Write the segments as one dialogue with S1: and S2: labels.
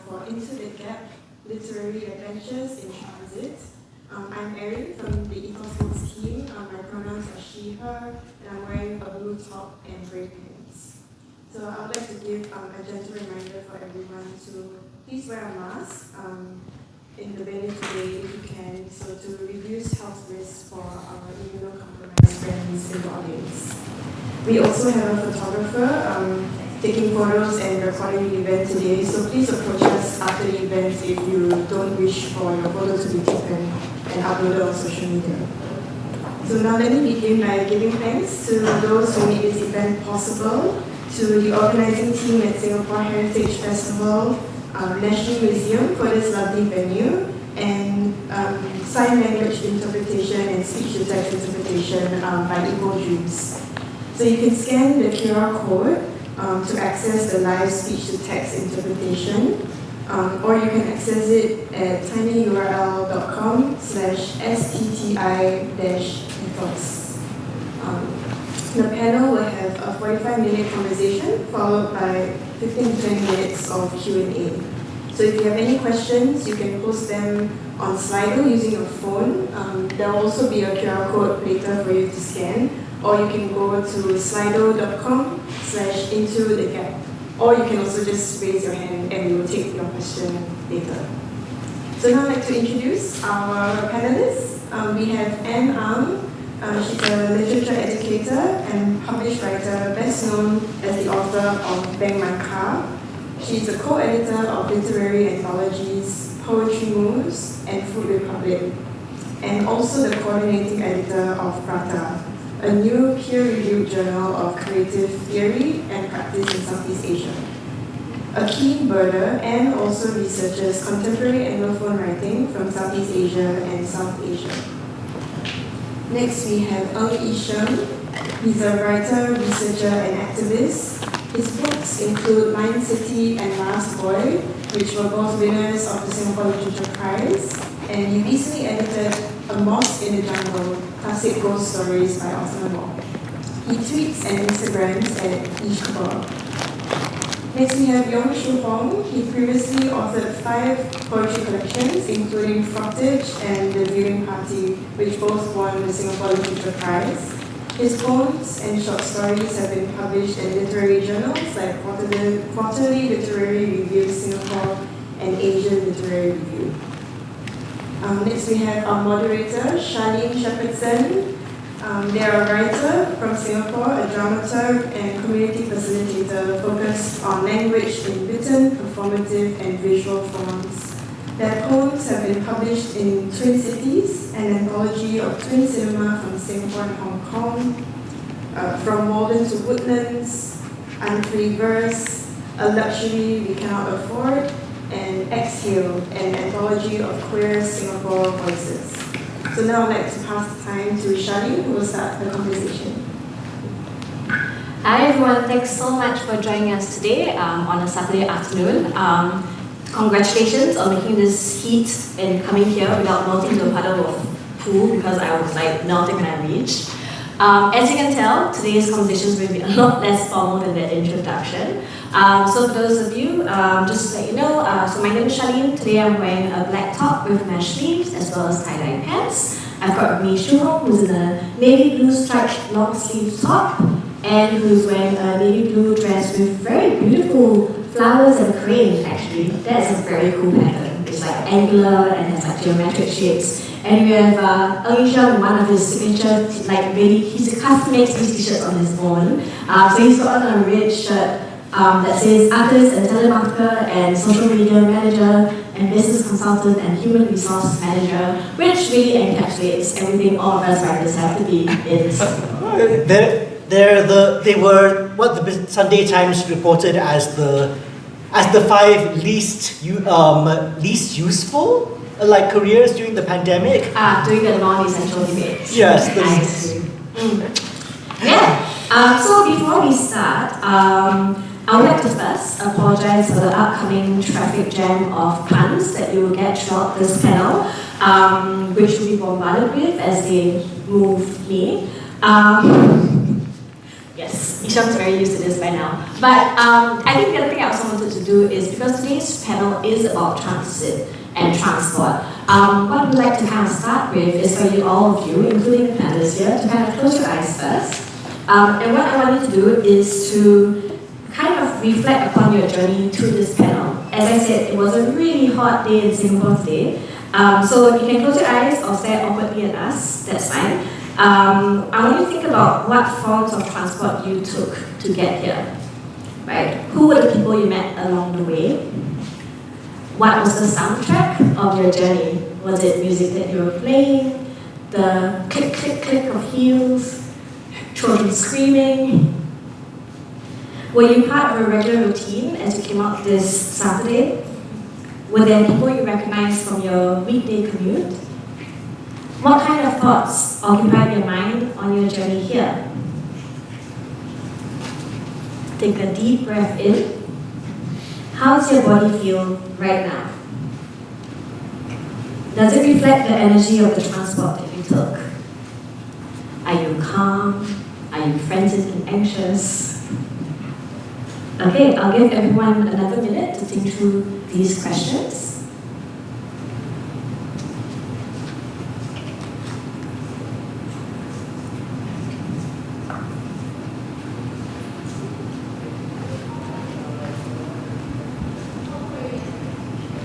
S1: for Into the Gap Literary Adventures in Transit. I'm Erin from the Ethos team. My pronouns are she, her, and I'm wearing a blue top and gray pants. So I would like to give a gentle reminder for everyone to please wear a mask in the venue today if you can, so to reduce health risks for our immunocompromised friends in the audience. We also have a photographer taking photos and recording the event today, so please approach us after the event if you don't wish for your photo to be taken and uploaded on social media. So now let me begin by giving thanks to those who made this event possible, to the organizing team at Singapore Heritage Festival, National Museum for this lovely venue, and sign language interpretation and speech-to-text interpretation by Equal Dreams. So you can scan the QR code to access the live speech-to-text interpretation, or you can access it at tinyurl.com/stti-ethos. The panel will have a 45-minute conversation followed by 15 to 20 minutes of Q&A. So if you have any questions, you can post them on Slido using your phone. There will also be a QR code later for you to scan, or you can go to slido.com/into-the-gap. Or you can also just raise your hand and we will take your question later. So now I'd like to introduce our panelists. We have Anne Ang. She's a literature educator and published writer, best known as the author of Bang My Car. She's a co-editor of literary anthologies, Poetry Moves, and Food Republic, and also the coordinating editor of PR&TA, a new peer-reviewed journal of creative theory and practice in Southeast Asia. A keen birder and also researches contemporary Anglophone writing from Southeast Asia and South Asia. Next we have Yi-Sheng. He's a writer, researcher, and activist. His books include Lion City and Last Boy, which were both winners of the Singapore Literature Prize, and he recently edited A Mosque in the Jungle, Classic Ghost Stories by Osman Wong. He tweets and Instagrams at Yi-Sheng. Next we have Yong Hoong. He previously authored 5 poetry collections, including Frottage and The Viewing Party, which both won the Singapore Literature Prize. His poems and short stories have been published in literary journals like Quarterly Literary Review Singapore and Asian Literary Review. Next we have our moderator, Charlene Sheperdson. They are a writer from Singapore, a dramaturg and community facilitator focused on language in written, performative, and visual forms. Their poems have been published in Twin Cities, an anthology of twin cinema from Singapore and Hong Kong, From Walden to Woodlands, Unfree Verse, A Luxury We Cannot Afford, and Exhale, an anthology of queer Singapore voices. So now I'd like to pass the time to Charlene, who will start the conversation.
S2: Hi everyone, thanks so much for joining us today on a Saturday afternoon. Congratulations on making this heat and coming here without melting into a puddle of poo because I was like melting when I reached. As you can tell, today's conversations will be a lot less formal than that introduction. So for those of you, just to let you know, so my name is Charlene. Today I'm wearing a black top with mesh sleeves as well as tie-dye pants. I've got with me Hoong, who's in a navy blue striped long sleeve top and who's wearing a navy blue dress with very beautiful flowers and cranes actually. That's a very cool pattern. It's like angular and has like geometric shapes. And we have Yi-Sheng, one of his signature, like really, he custom makes these t-shirts on his own. So he's got on a red shirt that says artist and telemarketer and social media manager and business consultant and human resource manager, which really encapsulates everything all of us writers have to be in.
S3: They were what the Sunday Times reported as the 5 least useful like careers during the pandemic.
S2: During the non-essential debates.
S3: Yes.
S2: So before we start, I would like to first apologize for the upcoming traffic jam of puns that you will get throughout this panel, which will be bombarded with as they move me. Yes. Yi-Sheng's very used to this by now. But I think the other thing I also wanted to do is, because today's panel is about transit and transport, what we'd like to kind of start with is for you, all of you, including the panelists here, to kind of close your eyes first. And what I want you to do is to kind of reflect upon your journey through this panel. As I said, it was a really hot day in Singapore today. So you can close your eyes or stare awkwardly at us, that's fine. I want you to think about what forms of transport you took to get here. Right? Who were the people you met along the way? What was the soundtrack of your journey? Was it music that you were playing? The click, click, click of heels? Children screaming? Were you part of a regular routine as you came out this Saturday? Were there people you recognized from your weekday commute? What kind of thoughts occupied your mind on your journey here? Take a deep breath in. How's your body feel right now? Does it reflect the energy of the transport that you took? Are you calm? Are you frantic and anxious? Okay, I'll give everyone another minute to think through these questions.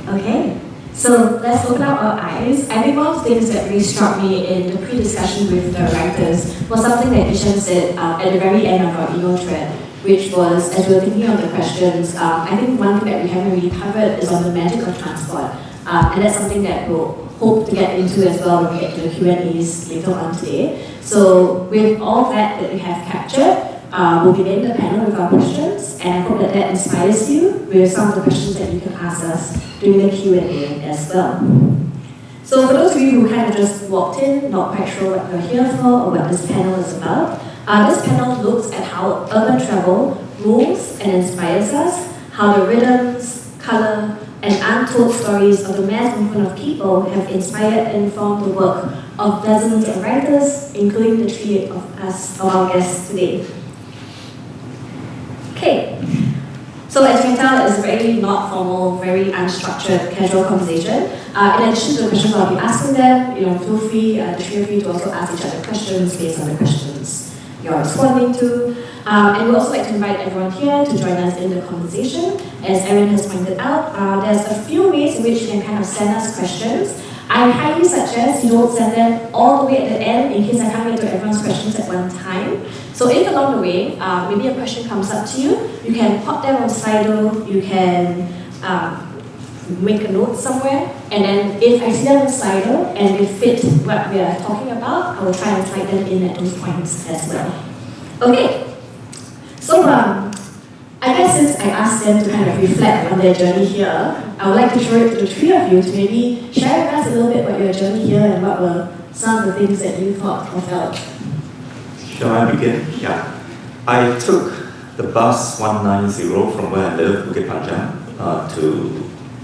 S2: Okay, so let's open up our eyes. I think one of the things that really struck me in the pre-discussion with the writers was something that Yi-Sheng said at the very end of our email thread, which was, as we were thinking of the questions, I think one thing that we haven't really covered is on the magic of transport. And that's something that we'll hope to get into as well when we get to the Q&As later on today. So with all that we have captured, we'll begin the panel with our questions, and I hope that that inspires you with some of the questions that you can ask us during the Q&A as well. So for those of you who kind of just walked in, not quite sure what you're here for or what this panel is about, this panel looks at how urban travel moves and inspires us, how the rhythms, color, and untold stories of the mass movement of people have inspired and informed the work of dozens of writers, including the three of our guests today. Okay, so as you can tell, it's a very not formal, very unstructured, casual conversation. In addition to the questions I'll be asking them, feel free, the three of you, to also ask each other questions based on the questions you're responding to. And we'd also like to invite everyone here to join us in the conversation. As Erin has pointed out, there's a few ways in which you can kind of send us questions. I highly suggest you don't send them all the way at the end in case I can't get to everyone's questions at one time. So if along the way, maybe a question comes up to you, you can pop them on Slido, you can make a note somewhere, and then if I see them on Slido and they fit what we are talking about, I will try and slide them in at those points as well. Okay, so I guess since I asked them to kind of reflect on their journey here, I would like to throw it to the three of you to maybe share with us a little bit about your journey here and what were some of the things that you thought or felt.
S4: Shall I begin? Yeah. I took the bus 190 from where I live, Bukit Panjang, to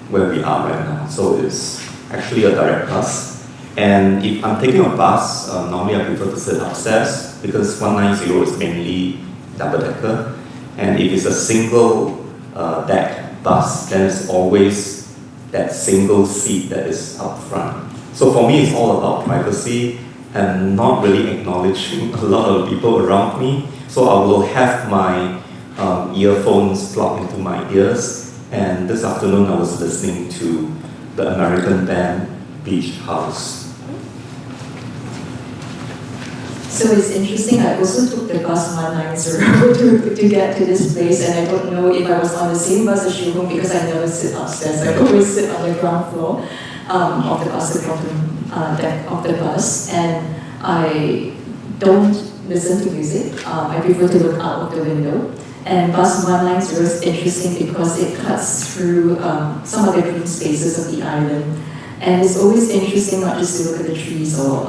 S4: where we are right now. So it's actually a direct bus. And if I'm taking a bus, normally I prefer to sit upstairs because 190 is mainly double-decker. And if it's a single deck bus, then it's always that single seat that is up front. So for me, it's all about privacy and not really acknowledging a lot of people around me. So I will have my earphones plugged into my ears. And this afternoon, I was listening to the American band Beach House.
S5: So it's interesting, I also took the bus 190 to get to this place, and I don't know if I was on the same bus as Hoong because I never sit upstairs. I always sit on the ground floor of the bus, the bottom deck of the bus, and I don't listen to music. I prefer to look out of the window. And bus 190 is interesting because it cuts through some of the green spaces of the island. And it's always interesting not just to look at the trees or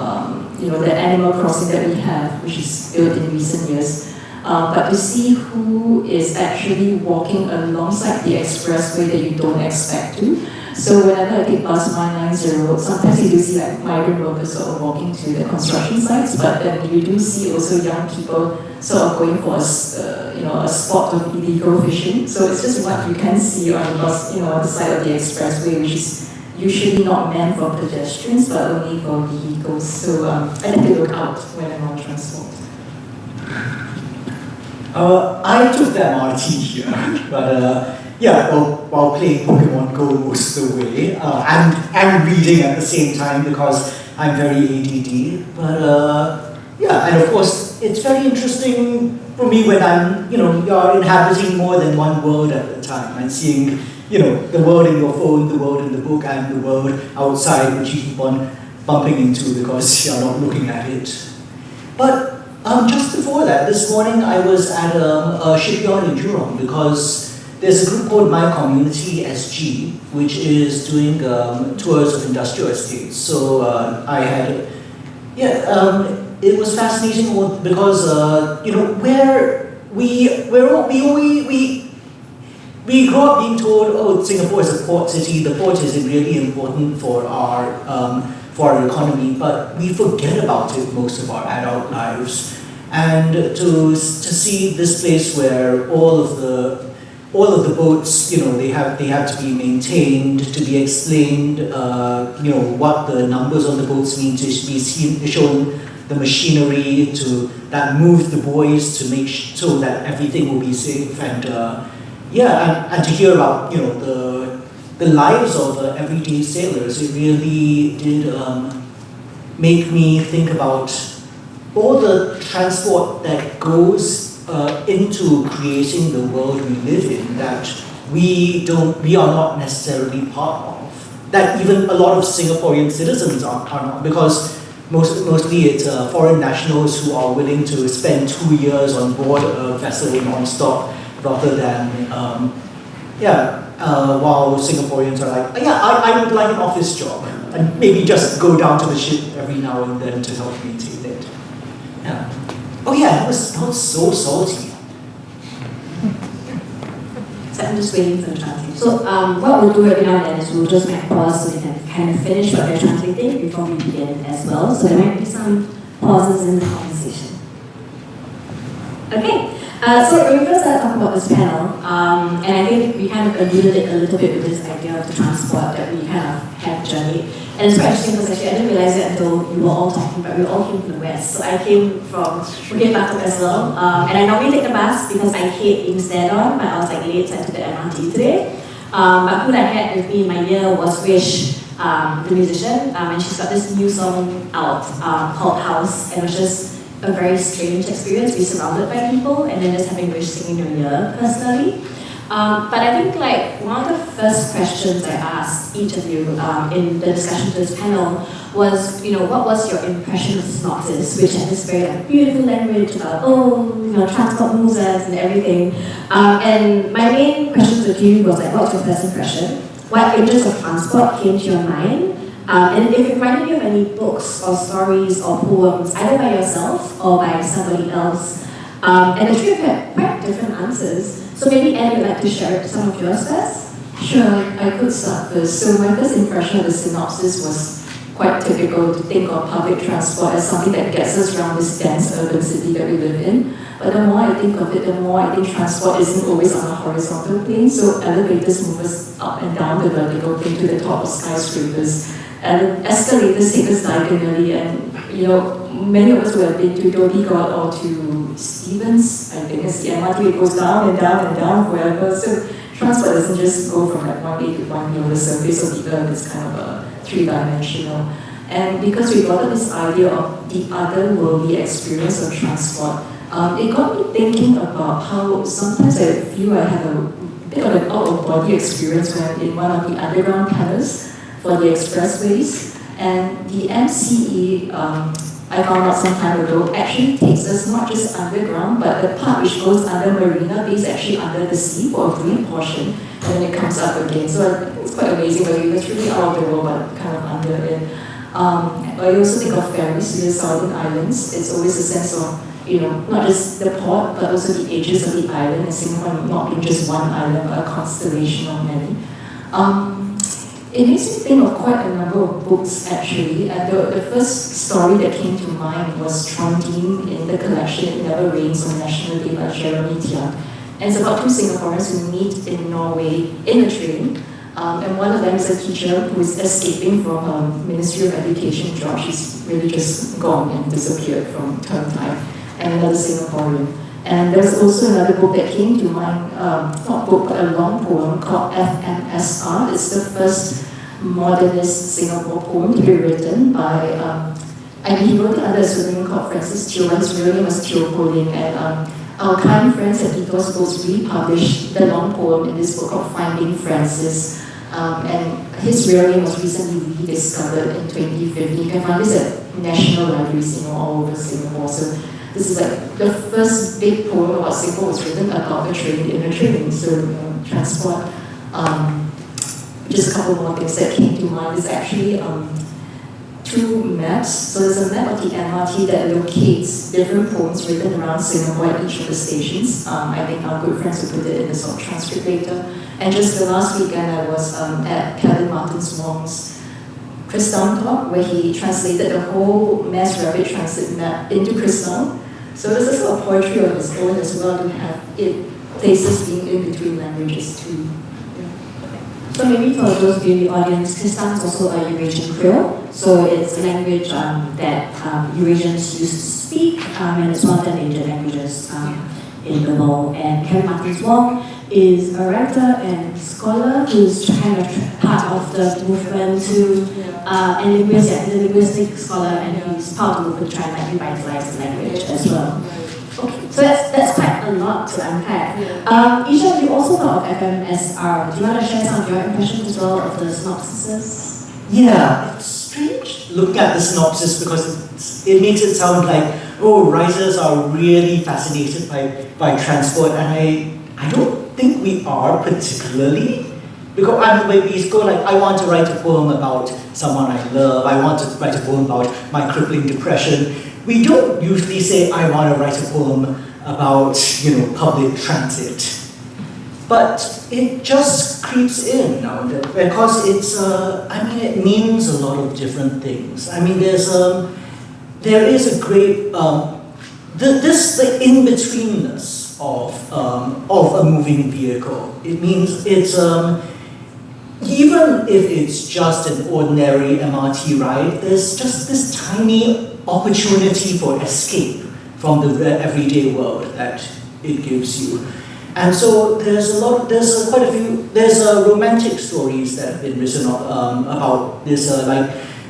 S5: the Animal Crossing that we have, which is built in recent years. but to see who is actually walking alongside the expressway that you don't expect to. So whenever I take bus 190, sometimes you do see like migrant workers sort of walking to the construction sites, but then you do see also young people sort of going for a spot of illegal fishing. So it's just what you can see on the bus, on the side of the expressway, which is usually not meant for pedestrians, but only for vehicles. So I tend to look out when I'm on transport.
S3: I took the MRT here, but while playing Pokemon Go most of the way, and reading at the same time because I'm very ADD. But and of course, it's very interesting for me when I'm, you're inhabiting more than one world at a time and seeing, the world in your phone, the world in the book, and the world outside, which you keep on bumping into because you're not looking at it. But just before that, this morning I was at a shipyard in Jurong because there's a group called My Community SG, which is doing tours of industrial estates. So I had, it was fascinating because where we grew up being told, oh, Singapore is a port city. The port is really important for our economy, but we forget about it most of our adult lives. And to see this place where all of the boats, they have to be maintained, to be explained, what the numbers on the boats mean, to be shown the machinery that moves the buoys to make so that everything will be safe, and to hear about the lives of everyday sailors. It really did make me think about all the transport that goes into creating the world we live in that we are not necessarily part of. That even a lot of Singaporean citizens are not, because mostly it's foreign nationals who are willing to spend 2 years on board a vessel non-stop rather than, while Singaporeans are like, I would like an office job and maybe just go down to the ship every now and then to help maintain it. Yeah. Oh yeah, it was so salty.
S2: So I'm just waiting for the translation. So what we'll do every now and then is we'll just make pause so we can kind of finish what they're translating before we begin as well. So there might be some pauses in the conversation. Okay. So when we first started talking about this panel, and I think we kind of alluded it a little bit with this idea of the transport that we kind of have journeyed. And it's quite interesting because actually I didn't realize it until you were all talking, but we all came from the West. So I came from Bukit Batok as well. And I normally take the bus because I hate being stared on, but I was like late, so I took the MRT today. But who I had with me in my year was Wish, the musician, and she's got this new song out called House, and it was just a very strange experience, being surrounded by people and then just having Wish singing your ear personally. But I think like one of the first questions I asked each of you in the discussion to this panel was, what was your impression of synopsis, which had this very beautiful language about, transport moves us and everything. And my main question to you was like, what's your first impression? What images of transport came to your mind? And if it reminded you of any books or stories or poems, either by yourself or by somebody else. And the three of you had quite different answers. So maybe Anne would like to share some of yours first?
S5: Sure, I could start first. So my first impression of the synopsis was quite typical to think of public transport as something that gets us around this dense urban city that we live in. But the more I think of it, the more I think transport isn't always on a horizontal plane. So elevators move us up and down the vertical plane to the top of skyscrapers. And escalators take us diagonally, and many of us who have been to Dhoby Ghaut or to Stevens, I think it's the MRT, it goes down and down and down forever. So transport doesn't just go from like one A to one B on the surface of the earth, it's kind of a three-dimensional. And because we got this idea of the otherworldly experience of transport, it got me thinking about how sometimes I feel I have a bit of an out-of-body experience when in one of the underground tunnels for the expressways. And the MCE, I found out some time ago, actually takes us not just underground, but the part which goes under Marina Bay is actually under the sea for a brief portion, and then it comes up again. So I think it's quite amazing, but it's really out of the world, but kind of under it. I also think of ferries to the Southern Islands. It's always a sense of not just the port, but also the edges of the island, and Singapore not being just one island, but a constellation of many. It makes me think of quite a number of books, actually. The first story that came to mind was Trondheim in the collection It Never Rains on National Day by Charlene. And it's about two Singaporeans who meet in Norway in a train. And one of them is a teacher who is escaping from a Ministry of Education job. She's really just gone and disappeared from term time. And another Singaporean. And there's also another book that came to mind, not book, but a long poem called FMSR. It's the first modernist Singapore poem to be written by, he wrote it under a pseudonym called Francis Teo, and his real name was Teo Poling. And our kind friends at Ethos Books republished the long poem in this book called Finding Francis. And his real name was recently rediscovered in 2015. You can find this at national libraries, all over Singapore. So this is like the first big poem about Singapore was written about a train in a train. So transport. Just a couple more things that came to mind. There's actually two maps. So there's a map of the MRT that locates different poems written around Singapore at each of the stations. I think our good friends will put it in the sort of transcript later. And just the last weekend, I was at Kevin Martin's Wong's Christown talk, where he translated the whole Mass Rapid Transit map into Christown. So there's a sort of poetry of his own as well to have places being in between languages too.
S2: So maybe for those in the audience, Christown is also a Eurasian Creole. So it's a language that Eurasians used to speak, and it's one of the major languages in the world. And Kevin Martin Wong is a writer and scholar who's kind of part of the movement to, and he's a linguistic scholar, and he's part of the movement trying to revitalize the language as well. Okay, so that's quite a lot to unpack. Yi-Sheng, you also thought of FMSR. Do you want to share some of your impressions as well of the synopsises?
S3: Yeah, it's strange looking at the synopsis because it makes it sound like, writers are really fascinated by transport, and I don't think we are particularly. Because when we go like, I want to write a poem about someone I love, I want to write a poem about my crippling depression, we don't usually say, I want to write a poem about, public transit. But it just creeps in now because it's, it means a lot of different things. There is a great, the in-betweenness of a moving vehicle. It means it's, even if it's just an ordinary MRT ride, there's just this tiny opportunity for escape from the everyday world that it gives you. And so there's romantic stories that have been written about this,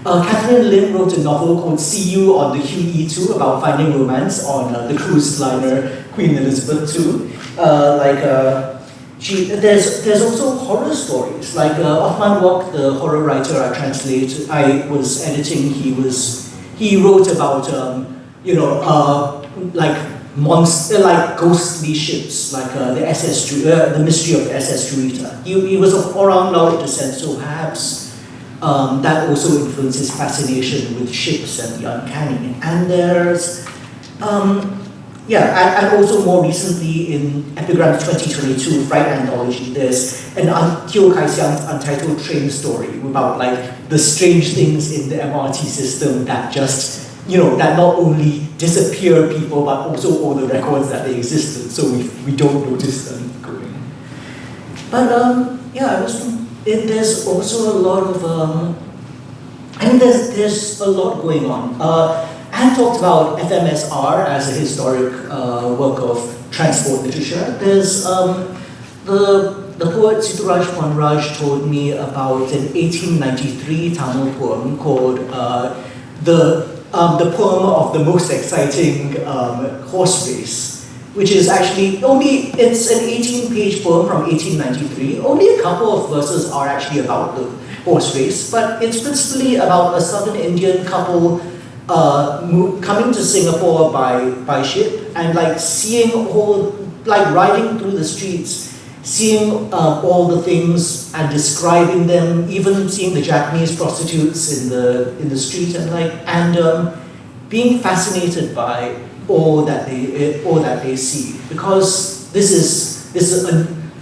S3: Catherine Lin wrote a novel called See You on the QE2 about finding romance on the cruise liner Queen Elizabeth II. There's also horror stories, like Othman Wok, the horror writer I was editing, he wrote about, ghostly ships, like the mystery of the SS Jurita. He was of Orang Laut descent, so perhaps that also influences fascination with ships and the uncanny. And there's, and also more recently in Epigram 2022, Fright Anthology, there's an Teo Kai Siang's Untitled Train story about the strange things in the MRT system that just, that not only disappear people, but also all the records that they existed, so we don't notice them going. But there's also a lot of, there's a lot going on. Anne talked about FMSR as a historic work of transport literature. There's the poet Situraj Wanraj told me about an 1893 Tamil poem called the poem of the most exciting horse race, which is actually it's an 18-page poem from 1893. Only a couple of verses are actually about the horse race, but it's principally about a southern Indian couple coming to Singapore by ship and seeing all, riding through the streets, seeing all the things and describing them, even seeing the Japanese prostitutes in the street and being fascinated by all that they see, because this is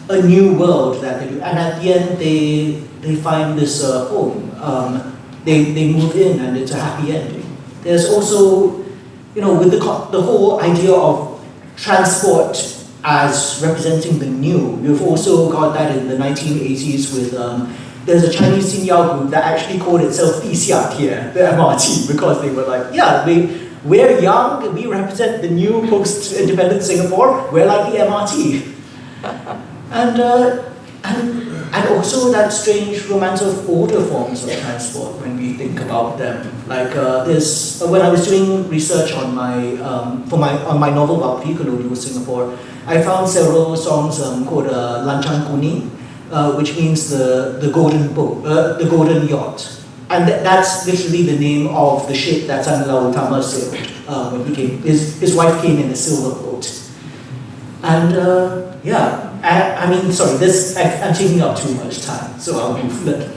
S3: a new world that they do, and at the end they find this home. They move in and it's a happy ending. There's also, with the whole idea of transport as representing the new, you've also got that in the 1980s with, there's a Chinese Xinyao group that actually called itself Yi-Sheng, the MRT, because they were like, yeah, we're young, we represent the new post-independent Singapore, we're like the MRT. And also that strange romance of older forms of transport when we think about them. Like when I was doing research on my novel about pre-colonial Singapore, I found several songs called Lancang Kuning, which means the golden boat, the golden yacht. And that's literally the name of the ship that Sanla Utama sailed when he came. His wife came in a silver boat. And yeah, I mean, sorry, I'm taking up too much time, so I'll move that.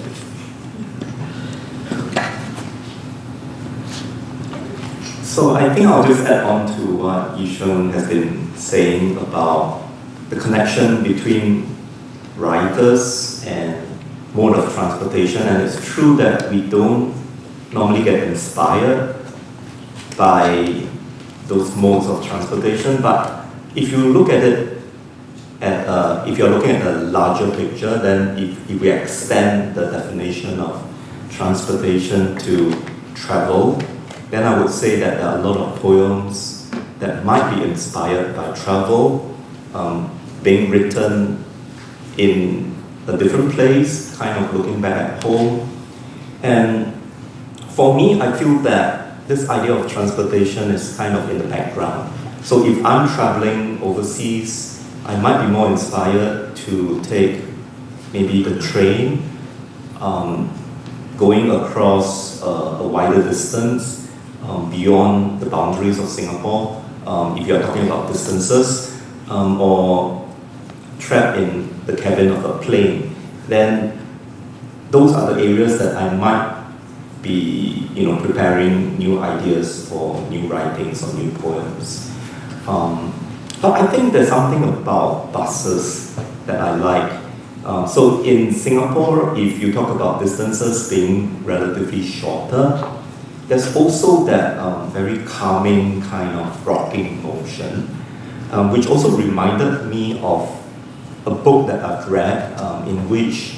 S4: So I think I'll just add on to what Yi-Sheng has been saying about the connection between writers and mode of transportation, and it's true that we don't normally get inspired by those modes of transportation, but if you look at it, if you're looking at a larger picture, then if we extend the definition of transportation to travel, then I would say that there are a lot of poems that might be inspired by travel, being written in a different place, kind of looking back at home. And for me, I feel that this idea of transportation is kind of in the background. So if I'm traveling overseas, I might be more inspired to take maybe the train, going across a wider distance beyond the boundaries of Singapore, if you're talking about distances, or trapped in the cabin of a plane, then those are the areas that I might be preparing new ideas for new writings or new poems. But I think there's something about buses that I like. So in Singapore, if you talk about distances being relatively shorter, there's also that very calming kind of rocking motion, which also reminded me of a book that I've read in which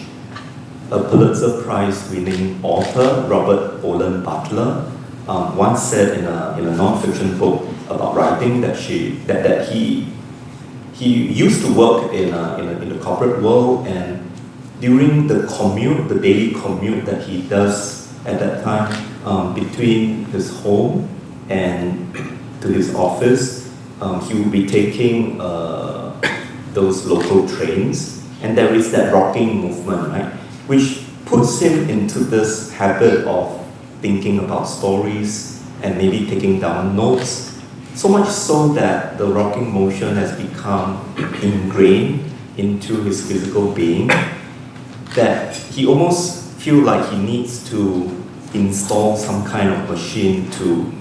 S4: a Pulitzer Prize-winning author, Robert Olen Butler, once said in a non-fiction book about writing that he used to work in the corporate world, and during the daily commute that he does at that time between his home and to his office, he will be taking those local trains, and there is that rocking movement, right, which puts him into this habit of thinking about stories and maybe taking down notes, so much so that the rocking motion has become ingrained into his physical being, that he almost feels like he needs to install some kind of machine to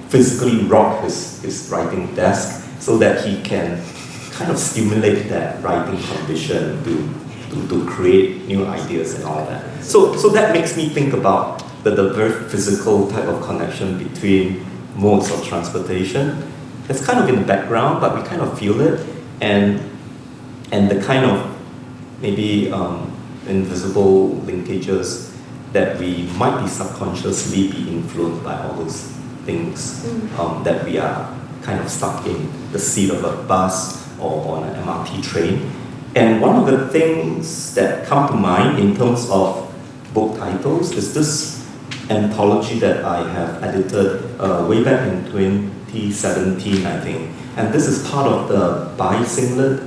S4: physically rock his writing desk so that he can kind of stimulate that writing condition to create new ideas and all that. So that makes me think about the very physical type of connection between modes of transportation. It's kind of in the background, but we kind of feel it, and the kind of maybe invisible linkages that we might be subconsciously be influenced by all those things that we are kind of stuck in the seat of a bus or on an MRT train. And one of the things that come to mind in terms of book titles is this anthology that I have edited way back in 2017, I think. And this is part of the Buy Singlet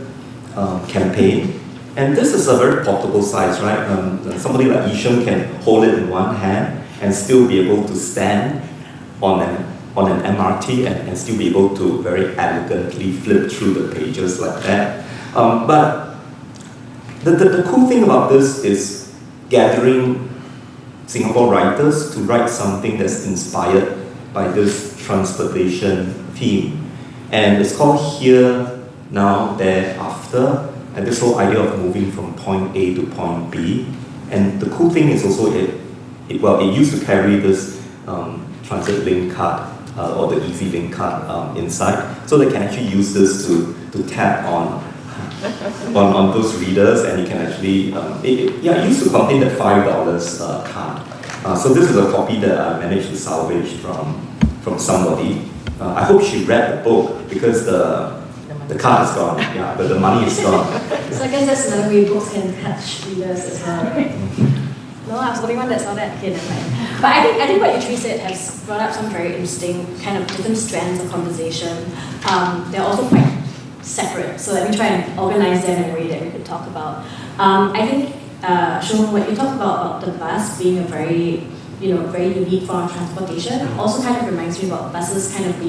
S4: campaign. And this is a very portable size, right? Somebody like Yi-Sheng can hold it in one hand and still be able to stand on an MRT and still be able to very elegantly flip through the pages like that. But the cool thing about this is gathering Singapore writers to write something that's inspired by this transportation theme. And it's called Here, Now, There, After. And this whole idea of moving from point A to point B. And the cool thing is also it used to carry this transit link card or the Easy Link card inside, so they can actually use this to tap on those readers, and you can actually it used to contain that $5 card. So this is a copy that I managed to salvage from somebody. I hope she read the book because the card is gone, yeah, but the money is gone.
S2: So I guess that's another way books can touch readers as well. No, I was the only one that saw that. Okay, never mind. But I think what you said has brought up some very interesting kind of different strands of conversation. They're also quite separate, so let me try and organize them in a way that we could talk about. I think, Hoong, what you talked about the bus being a very unique form of transportation also kind of reminds me about buses kind of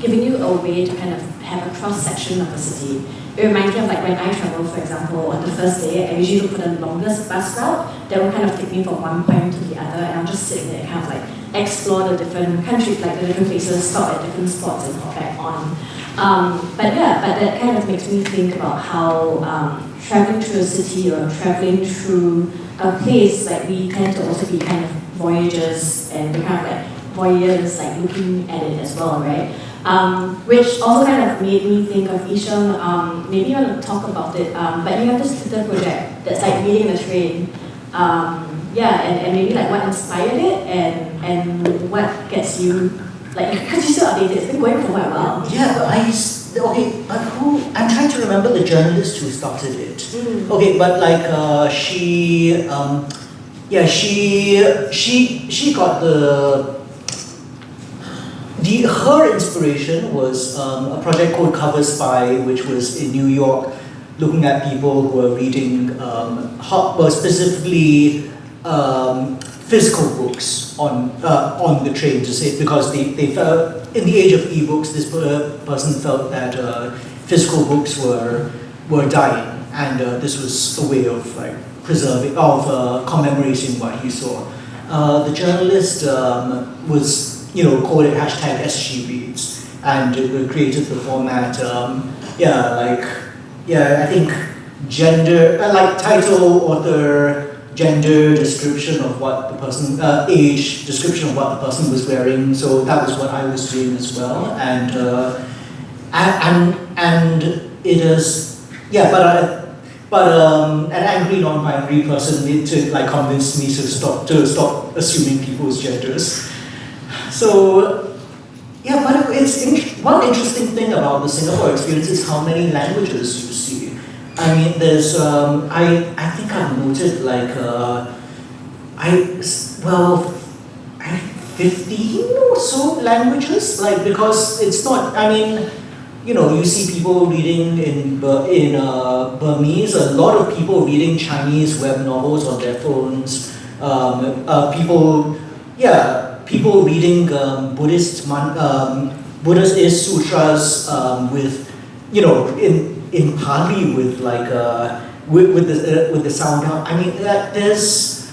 S2: giving you a way to kind of have a cross-section of the city. It reminds me of like when I travel, for example, on the first day, I usually look for the longest bus route that will kind of take me from one point to the other, and I'll just sit there and kind of like explore the different countries, like the different places, stop at different spots and hop back on. But that kind of makes me think about how traveling through a city or traveling through a place, like we tend to also be kind of voyagers, and we're kind of like voyeurs, like looking at it as well, right? Which also kind of made me think of Yi-Sheng. Maybe you want to talk about it, but you have this Twitter project that's like reading the train. And maybe like what inspired it and what gets you, like, because you're still updated, it's been going for quite a while.
S3: Yeah, but I'm trying to remember the journalist who started it. Okay, but like she got her inspiration was a project called Cover Spy, which was in New York, looking at people who were reading specifically physical books on the train, to say, because they felt in the age of e-books, this person felt that physical books were dying, and this was a way of like commemorating what he saw. The journalist was called it #SgReads, and it created the format. I think gender, like title, author, gender, description of what the person, age, description of what the person was wearing. So that was what I was doing as well, and it is, but an angry, non-binary person need to like convince me to stop assuming people's genders. So, but one interesting thing about the Singapore experience is how many languages you see. I mean, there's, I think I've noted like, 15 or so languages, like, because it's not, I mean, you see people reading in Burmese, a lot of people reading Chinese web novels on their phones, people reading Buddhist sutras with, in Pali with like with the sound out. I mean, there's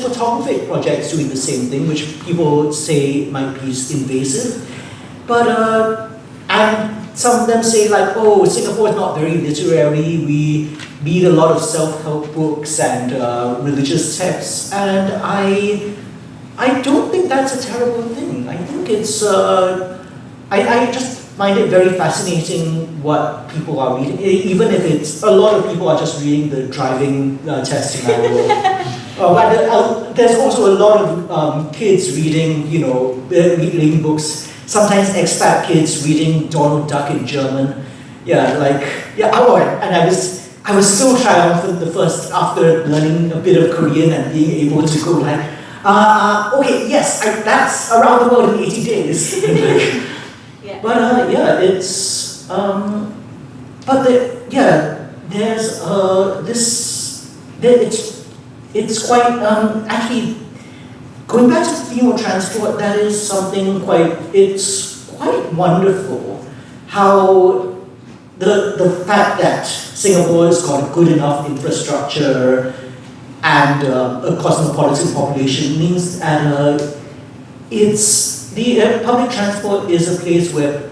S3: photographic projects doing the same thing, which people say might be invasive, but and some of them say like, oh, Singapore is not very literary. We read a lot of self-help books and religious texts, and I don't think that's a terrible thing. I think it's I just find it very fascinating what people are reading, even if it's a lot of people are just reading the driving test manual. But there's also a lot of kids reading, reading books. Sometimes expat kids reading Donald Duck in German. And I was so triumphant after learning a bit of Korean and being able to go like, okay, yes, that's around the world in 80 days. But it's it's quite actually going back to the theme of transport. That is something it's quite wonderful how the fact that Singapore has got good enough infrastructure and a cosmopolitan population means that it's the public transport is a place where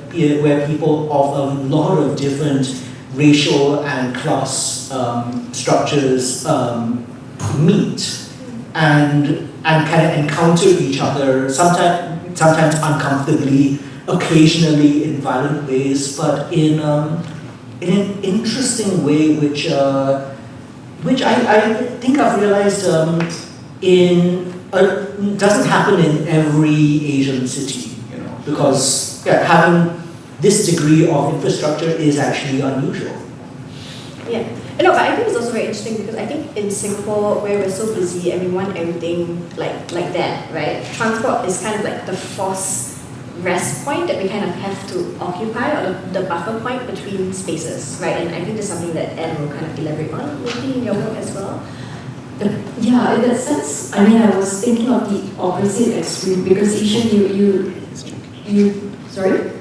S3: people of a lot of different racial and class structures meet and kind of encounter each other, sometimes uncomfortably, occasionally in violent ways, but in an interesting way, which I think I've realized doesn't happen in every Asian city, because having this degree of infrastructure is actually unusual.
S2: Yeah. No, but I think it's also very interesting because I think in Singapore, where we're so busy and we want everything like that, right? Transport is kind of like the forced rest point that we kind of have to occupy, or the buffer point between spaces, right? And I think that's something that Anne will kind of elaborate on, maybe in your work as well.
S5: Yeah, in that sense, I mean, I was thinking of the opposite extreme because Yi-Sheng, you sorry?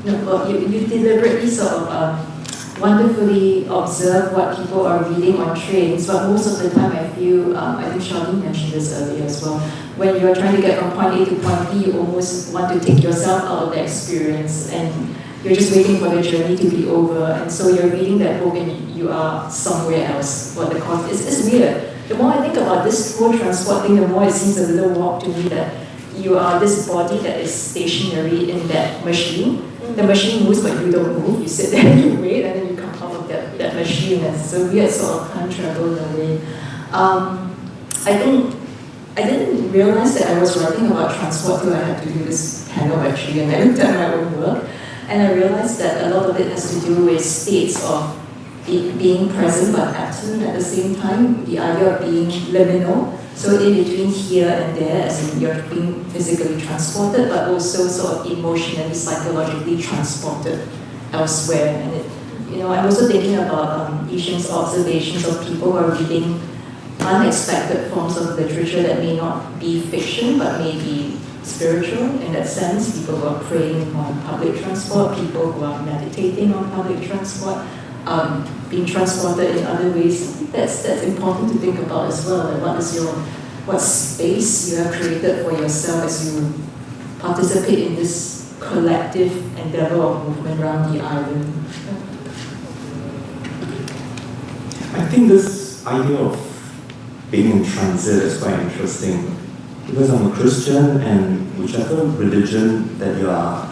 S5: No, you deliberately sort of wonderfully observe what people are reading on trains, but most of the time I feel, I think Charlene mentioned this earlier as well, when you're trying to get from point A to point B, you almost want to take yourself out of the experience and you're just waiting for the journey to be over, and so you're reading that book and you are somewhere else. What the cost is, it's weird. The more I think about this whole transport thing, the more it seems a little warped to me that you are this body that is stationary in that machine. The machine moves, but you don't move. You sit there and you wait, and then you come out of that machine. And it's a weird sort of time travel in a way. I didn't realize that I was writing about transport till I had to do this panel actually, and I looked at my own work, and I realized that a lot of it has to do with states of being present but absent at the same time. The idea of being liminal. So in between here and there, as in you're being physically transported, but also sort of emotionally, psychologically transported elsewhere. And I'm also thinking about Yi-Sheng's observations of people who are reading unexpected forms of literature that may not be fiction, but may be spiritual in that sense. People who are praying on public transport, people who are meditating on public transport, being transported in other ways. I think that's important to think about as well. Like what space you have created for yourself as you participate in this collective endeavor of movement around the island.
S4: I think this idea of being in transit is quite interesting because I'm a Christian, and whichever religion that you are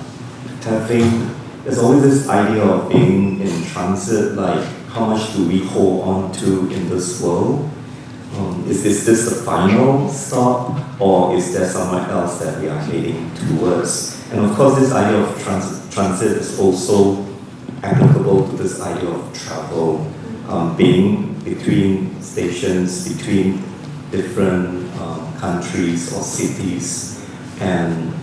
S4: having, there's always this idea of being in transit, like how much do we hold on to in this world? Is this the final stop, or is there somewhere else that we are heading towards? And of course, this idea of transit is also applicable to this idea of travel, being between stations, between different countries or cities, and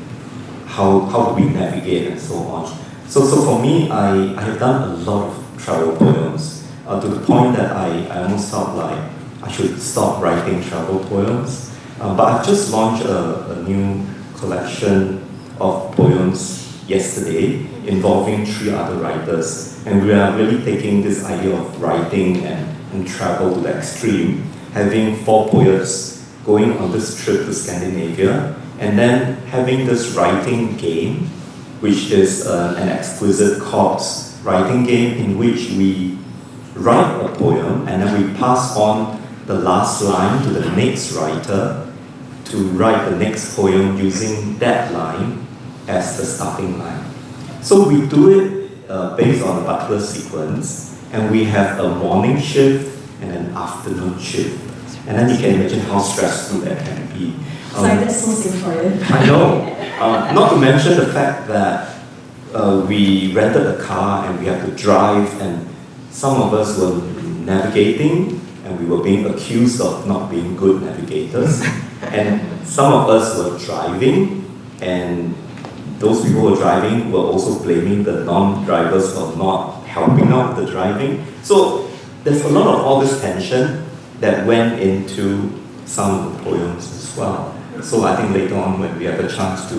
S4: how do we navigate and so on. So for me, I have done a lot of travel poems to the point that I almost felt like I should stop writing travel poems. But I've just launched a new collection of poems yesterday involving 3 other writers. And we are really taking this idea of writing and travel to the extreme, having 4 poets going on this trip to Scandinavia, and then having this writing game, which is an exquisite corpse writing game in which we write a poem and then we pass on the last line to the next writer to write the next poem using that line as the starting line. So we do it based on a Butler sequence, and we have a morning shift and an afternoon shift. And then you can imagine how stressful that can be.
S5: Sorry, that's so Singaporean.
S4: I know. Not to mention the fact that we rented a car and we had to drive, and some of us were navigating and we were being accused of not being good navigators. And some of us were driving, and those people who were driving were also blaming the non-drivers for not helping out with the driving. So there's a lot of all this tension that went into some of the poems as well. So I think later on when we have a chance to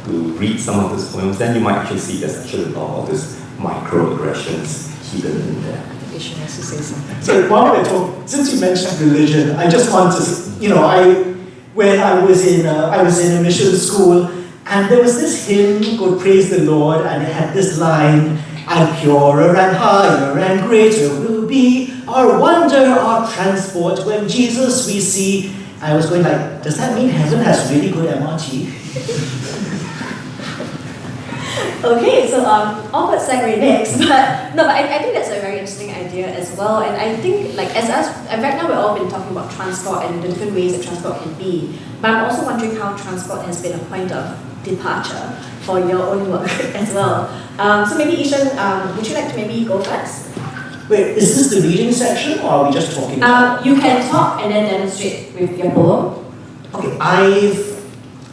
S4: read some of these poems, then you might actually see there's actually a lot of these microaggressions hidden in there.
S5: Yi-Sheng wants to say something.
S3: So while we're talking, since you mentioned religion, I just want to, when I was in a mission school, and there was this hymn called Praise the Lord, and it had this line, and purer and higher and greater will be our wonder, our transport, when Jesus we see. I was going like, does that mean heaven has really good MRT?
S2: Okay, so awkward segue next, but no, but I think that's a very interesting idea as well. And I think like as us, right now we've all been talking about transport and the different ways that transport can be. But I'm also wondering how transport has been a point of departure for your own work as well. So maybe Yi-Sheng, would you like to maybe go first?
S3: Wait, is this the reading section, or are we just talking?
S2: You can talk and then demonstrate with your poem.
S3: Okay,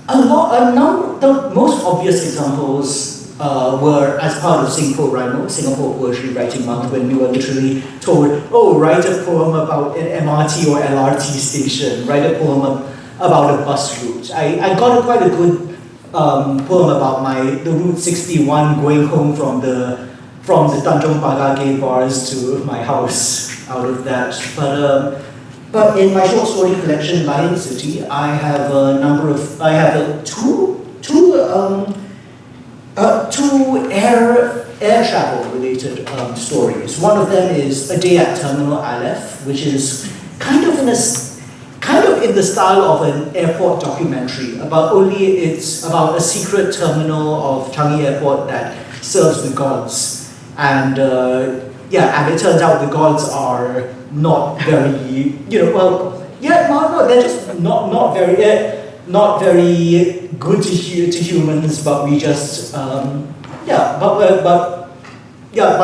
S3: the most obvious examples were as part of Singapore Rhymo, Singapore Poetry Writing Month, when we were literally told, oh, write a poem about an MRT or LRT station, write a poem about a bus route. I got quite a good poem about the Route 61 going home from the Tanjong Pagar gay bars to my house out of that. But in my short story collection, Lion City, I have two air travel related stories. One of them is A Day at Terminal Aleph, which is kind of in the style of an airport documentary, it's about a secret terminal of Changi Airport that serves the gods. And and it turns out the gods are not very, they're just not very good to humans, but we just, but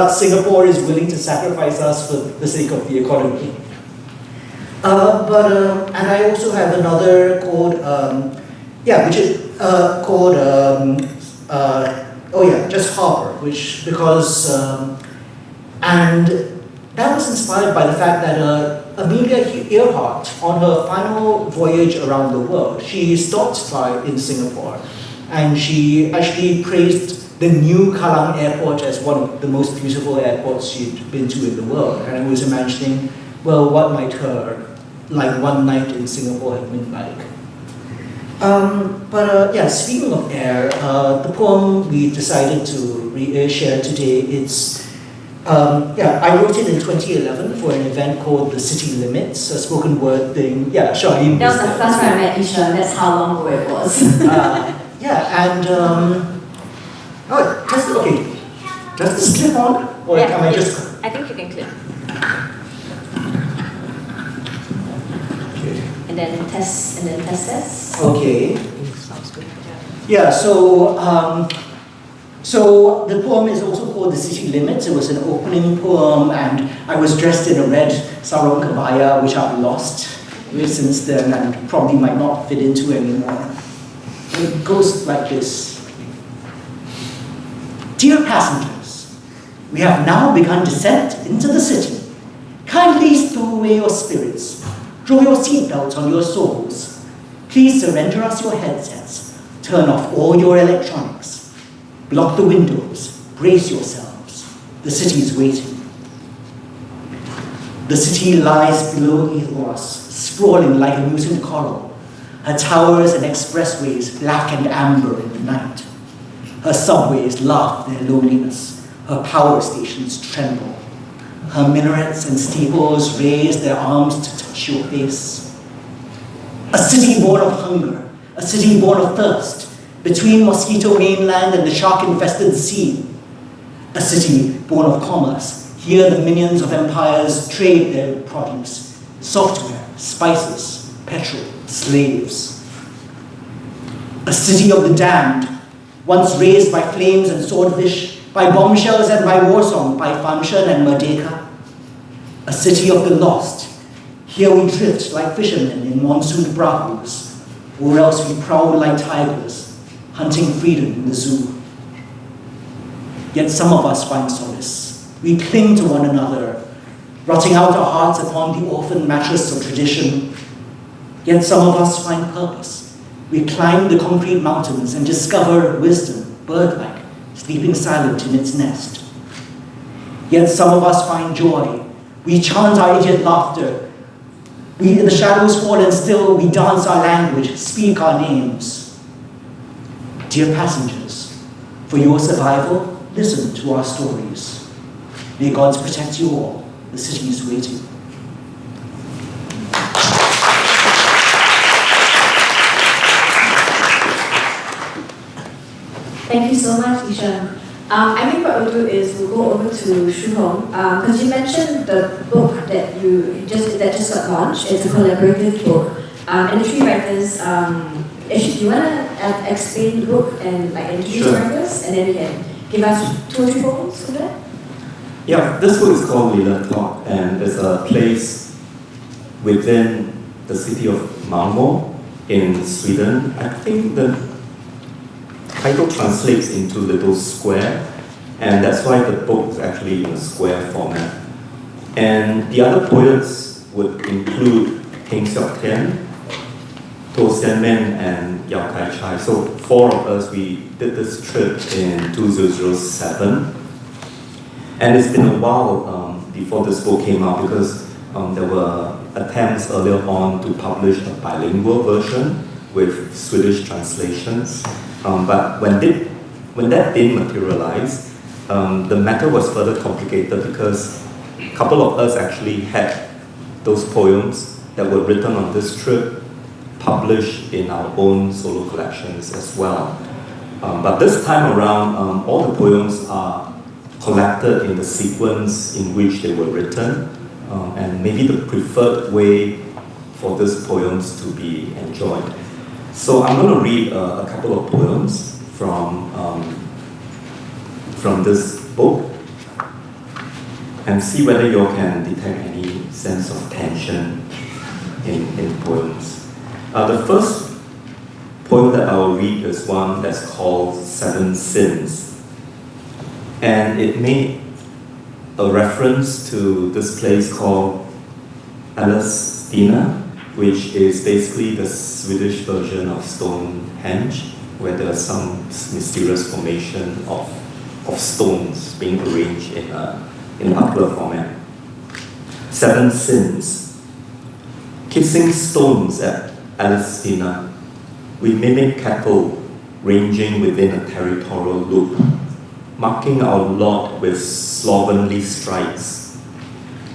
S3: Singapore is willing to sacrifice us for the sake of the economy. And I also have another called, just Harbour, and that was inspired by the fact that Amelia Earhart, on her final voyage around the world, she stopped by in Singapore, and she actually praised the new Kallang Airport as one of the most beautiful airports she'd been to in the world. And I was imagining, well, what might her one night in Singapore have been like? Speaking of air, the poem we decided to share today, I wrote it in 2011 for an event called The City Limits, a spoken word thing. Yeah, Charlene.
S2: That was the first time I met Yi-Sheng, that's how long ago it was.
S3: Does this clip on? Or
S2: yeah,
S3: can I just...
S2: I think you can clip.
S3: Okay.
S2: And then test.
S3: Okay.
S2: Sounds good.
S3: Yeah, so the poem is also called The City Limits. It was an opening poem, and I was dressed in a red sarong kebaya, which I've lost since then and probably might not fit into anymore. It goes like this. Dear passengers, we have now begun descent into the city. Kindly stow away your spirits. Draw your seatbelts on your souls. Please surrender us your headsets. Turn off all your electronics. Block the windows. Brace yourselves. The city is waiting. The city lies below Ethos, sprawling like a mutant coral. Her towers and expressways black and amber in the night. Her subways laugh their loneliness. Her power stations tremble. Her minarets and steeples raise their arms to touch your face. A city born of hunger, a city born of thirst, between mosquito mainland and the shark-infested sea. A city born of commerce. Here the minions of empires trade their produce, software, spices, petrol, slaves. A city of the damned, once raised by flames and swordfish, by bombshells and by war song, by Famshan and Merdeka. A city of the lost. Here we drift like fishermen in monsoon prahus, or else we prowl like tigers, hunting freedom in the zoo. Yet some of us find solace. We cling to one another, rotting out our hearts upon the orphan mattress of tradition. Yet some of us find purpose. We climb the concrete mountains and discover wisdom, bird-like, sleeping silent in its nest. yet some of us find joy. We chant our idiot laughter. The shadows fall and still we dance our language, speak our names. Dear passengers, for your survival, listen to our stories. May God protect you all. The city is waiting.
S2: Thank you so much, Yi-Sheng. I think what we'll do is we'll go over to Hoong, because you mentioned the book that just got launched. It's a collaborative book, and the three writers. Actually, do you want to explain the book and introduce the writers, and then you can give us 2 or 3 poems for that?
S4: Yeah, this book is called Liminal, and it's a place within the city of Malmö in Sweden. I think the title translates into little square, and that's why the book is actually in a square format. And the other poets would include Heng Seok Tien, To Sian Men, and Yao Kai Chai. So 4 of us, we did this trip in 2007. And it's been a while before this book came out because there were attempts earlier on to publish a bilingual version with Swedish translations. But when that didn't materialize, the matter was further complicated because a couple of us actually had those poems that were written on this trip published in our own solo collections as well. But this time around, all the poems are collected in the sequence in which they were written, and maybe the preferred way for these poems to be enjoyed. So I'm going to read a couple of poems from this book and see whether you can detect any sense of tension in poems. The first poem that I'll read is one that's called 7 Sins. And it made a reference to this place called Älvstina, which is basically the Swedish version of Stonehenge, where there are some mysterious formation of stones being arranged in a particular format. 7 Sins. Kissing stones at Älvstina, we mimic cattle ranging within a territorial loop, marking our lot with slovenly strides.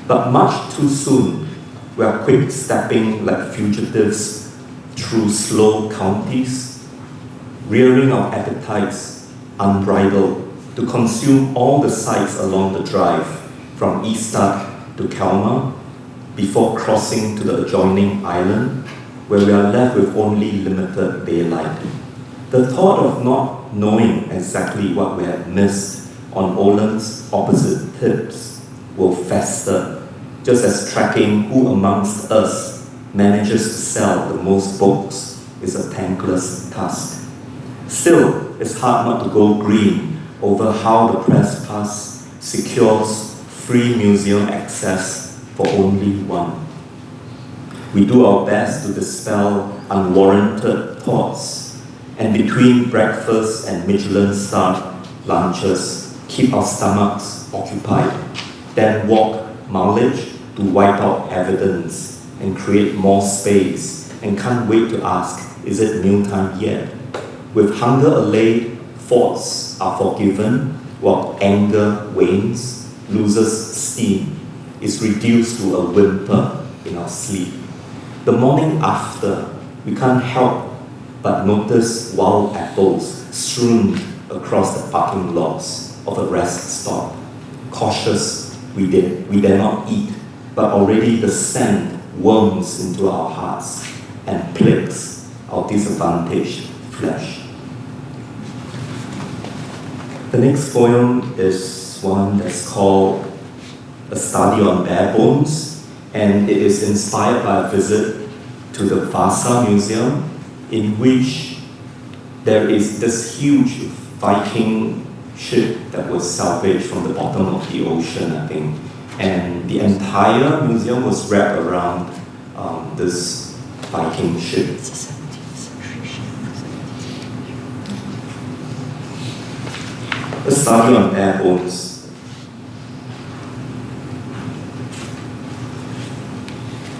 S4: But much too soon, we are quick-stepping like fugitives through slow counties, rearing our appetites unbridled to consume all the sights along the drive from Ystad to Kalmar before crossing to the adjoining island where we are left with only limited daylight. The thought of not knowing exactly what we have missed on Åland's opposite tips will fester, just as tracking who amongst us manages to sell the most books is a thankless task. Still, it's hard not to go green over how the press pass secures free museum access for only one. We do our best to dispel unwarranted thoughts, and between breakfast and Michelin-starred lunches, keep our stomachs occupied, then walk mileage to wipe out evidence and create more space, and can't wait to ask, is it mealtime yet? With hunger allayed, faults are forgiven, while anger wanes, loses steam, is reduced to a whimper in our sleep. The morning after, we can't help but notice wild apples strewn across the parking lots of a rest stop. Cautious, we dare not eat, but already the scent worms into our hearts and plagues our disadvantaged flesh. The next poem is one that's called A Study on Bare Bones, and it is inspired by a visit to the Vasa Museum, in which there is this huge Viking ship that was salvaged from the bottom of the ocean, I think. And the entire museum was wrapped around this Viking ship. A study on bare bones.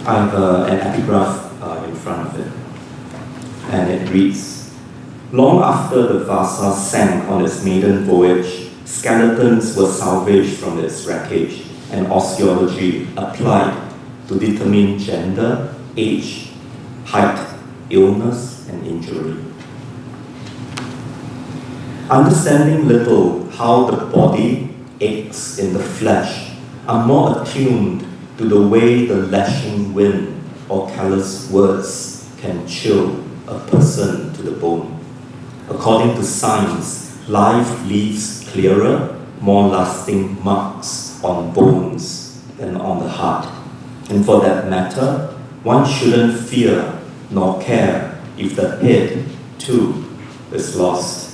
S4: I have an epigraph in front of it, and it reads, "Long after the Vasa sank on its maiden voyage, skeletons were salvaged from its wreckage and osteology applied to determine gender, age, height, illness, and injury. Understanding little how the body aches in the flesh are more attuned to the way the lashing wind or callous words can chill a person to the bone. According to science, life leaves clearer, more lasting marks on bones than on the heart. And for that matter, one shouldn't fear nor care if the head, too, is lost.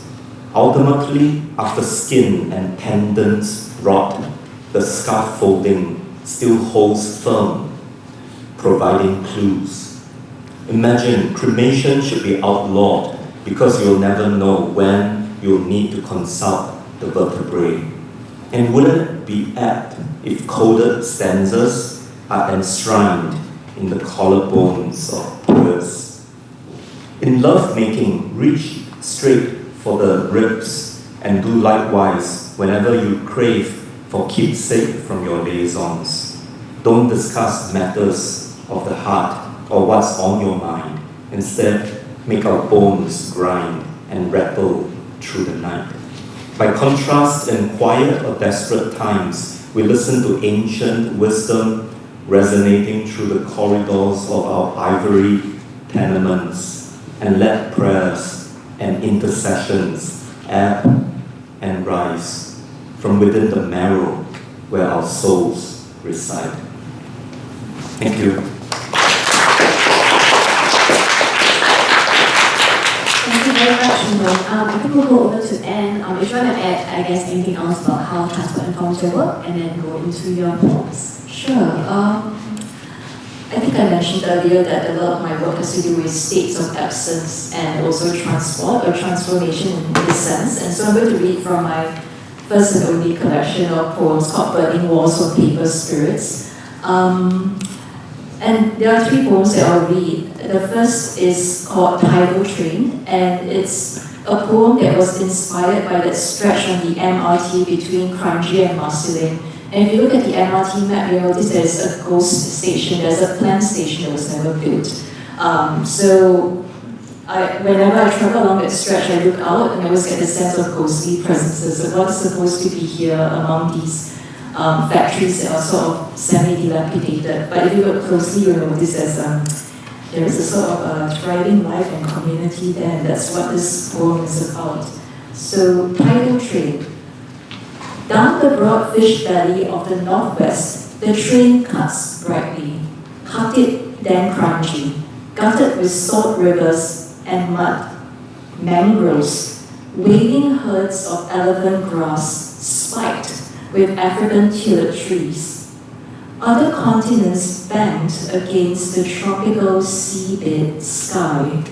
S4: Ultimately, after skin and tendons rot, the scaffolding still holds firm, providing clues. Imagine cremation should be outlawed because you'll never know when you'll need to consult the vertebrae. And wouldn't it be apt if coded stanzas are enshrined in the collarbones of birds? In lovemaking, reach straight for the ribs and do likewise whenever you crave for keepsake from your liaisons. Don't discuss matters of the heart or what's on your mind. Instead, make our bones grind and rattle through the night. By contrast, in quiet or desperate times, we listen to ancient wisdom resonating through the corridors of our ivory tenements and let prayers and intercessions ebb and rise from within the marrow where our souls reside. Thank you.
S2: Thank you very much, Yong. I think we'll go over to Anne. If you want to add, I guess, anything else about how transport informs your work, and then go into your poems.
S5: Sure. I think I mentioned earlier that a lot of my work has to do with states of absence and also transport or transformation in this sense. And so I'm going to read from my first and only collection of poems called Burning Walls of Paper Spirits. And there are 3 poems that I'll read. The first is called Tidal Train, and it's a poem that was inspired by that stretch on the MRT between Kranji and Marsiling. And if you look at the MRT map, you notice there's a ghost station, there's a planned station that was never built. Whenever I travel along that stretch, I look out and I always get the sense of ghostly presences of what's supposed to be here among these factories that are sort of semi-dilapidated. But if you look closely, you'll notice there is a sort of thriving life and community there, and that's what this poem is about. So, Tidal Train. Down the broad fish valley of the northwest, the train cuts brightly. Cut it, then crunchy, gutted with salt rivers and mud, mangroves, waving herds of elephant grass, spiked with African tulip trees. Other continents banked against the tropical seabed sky.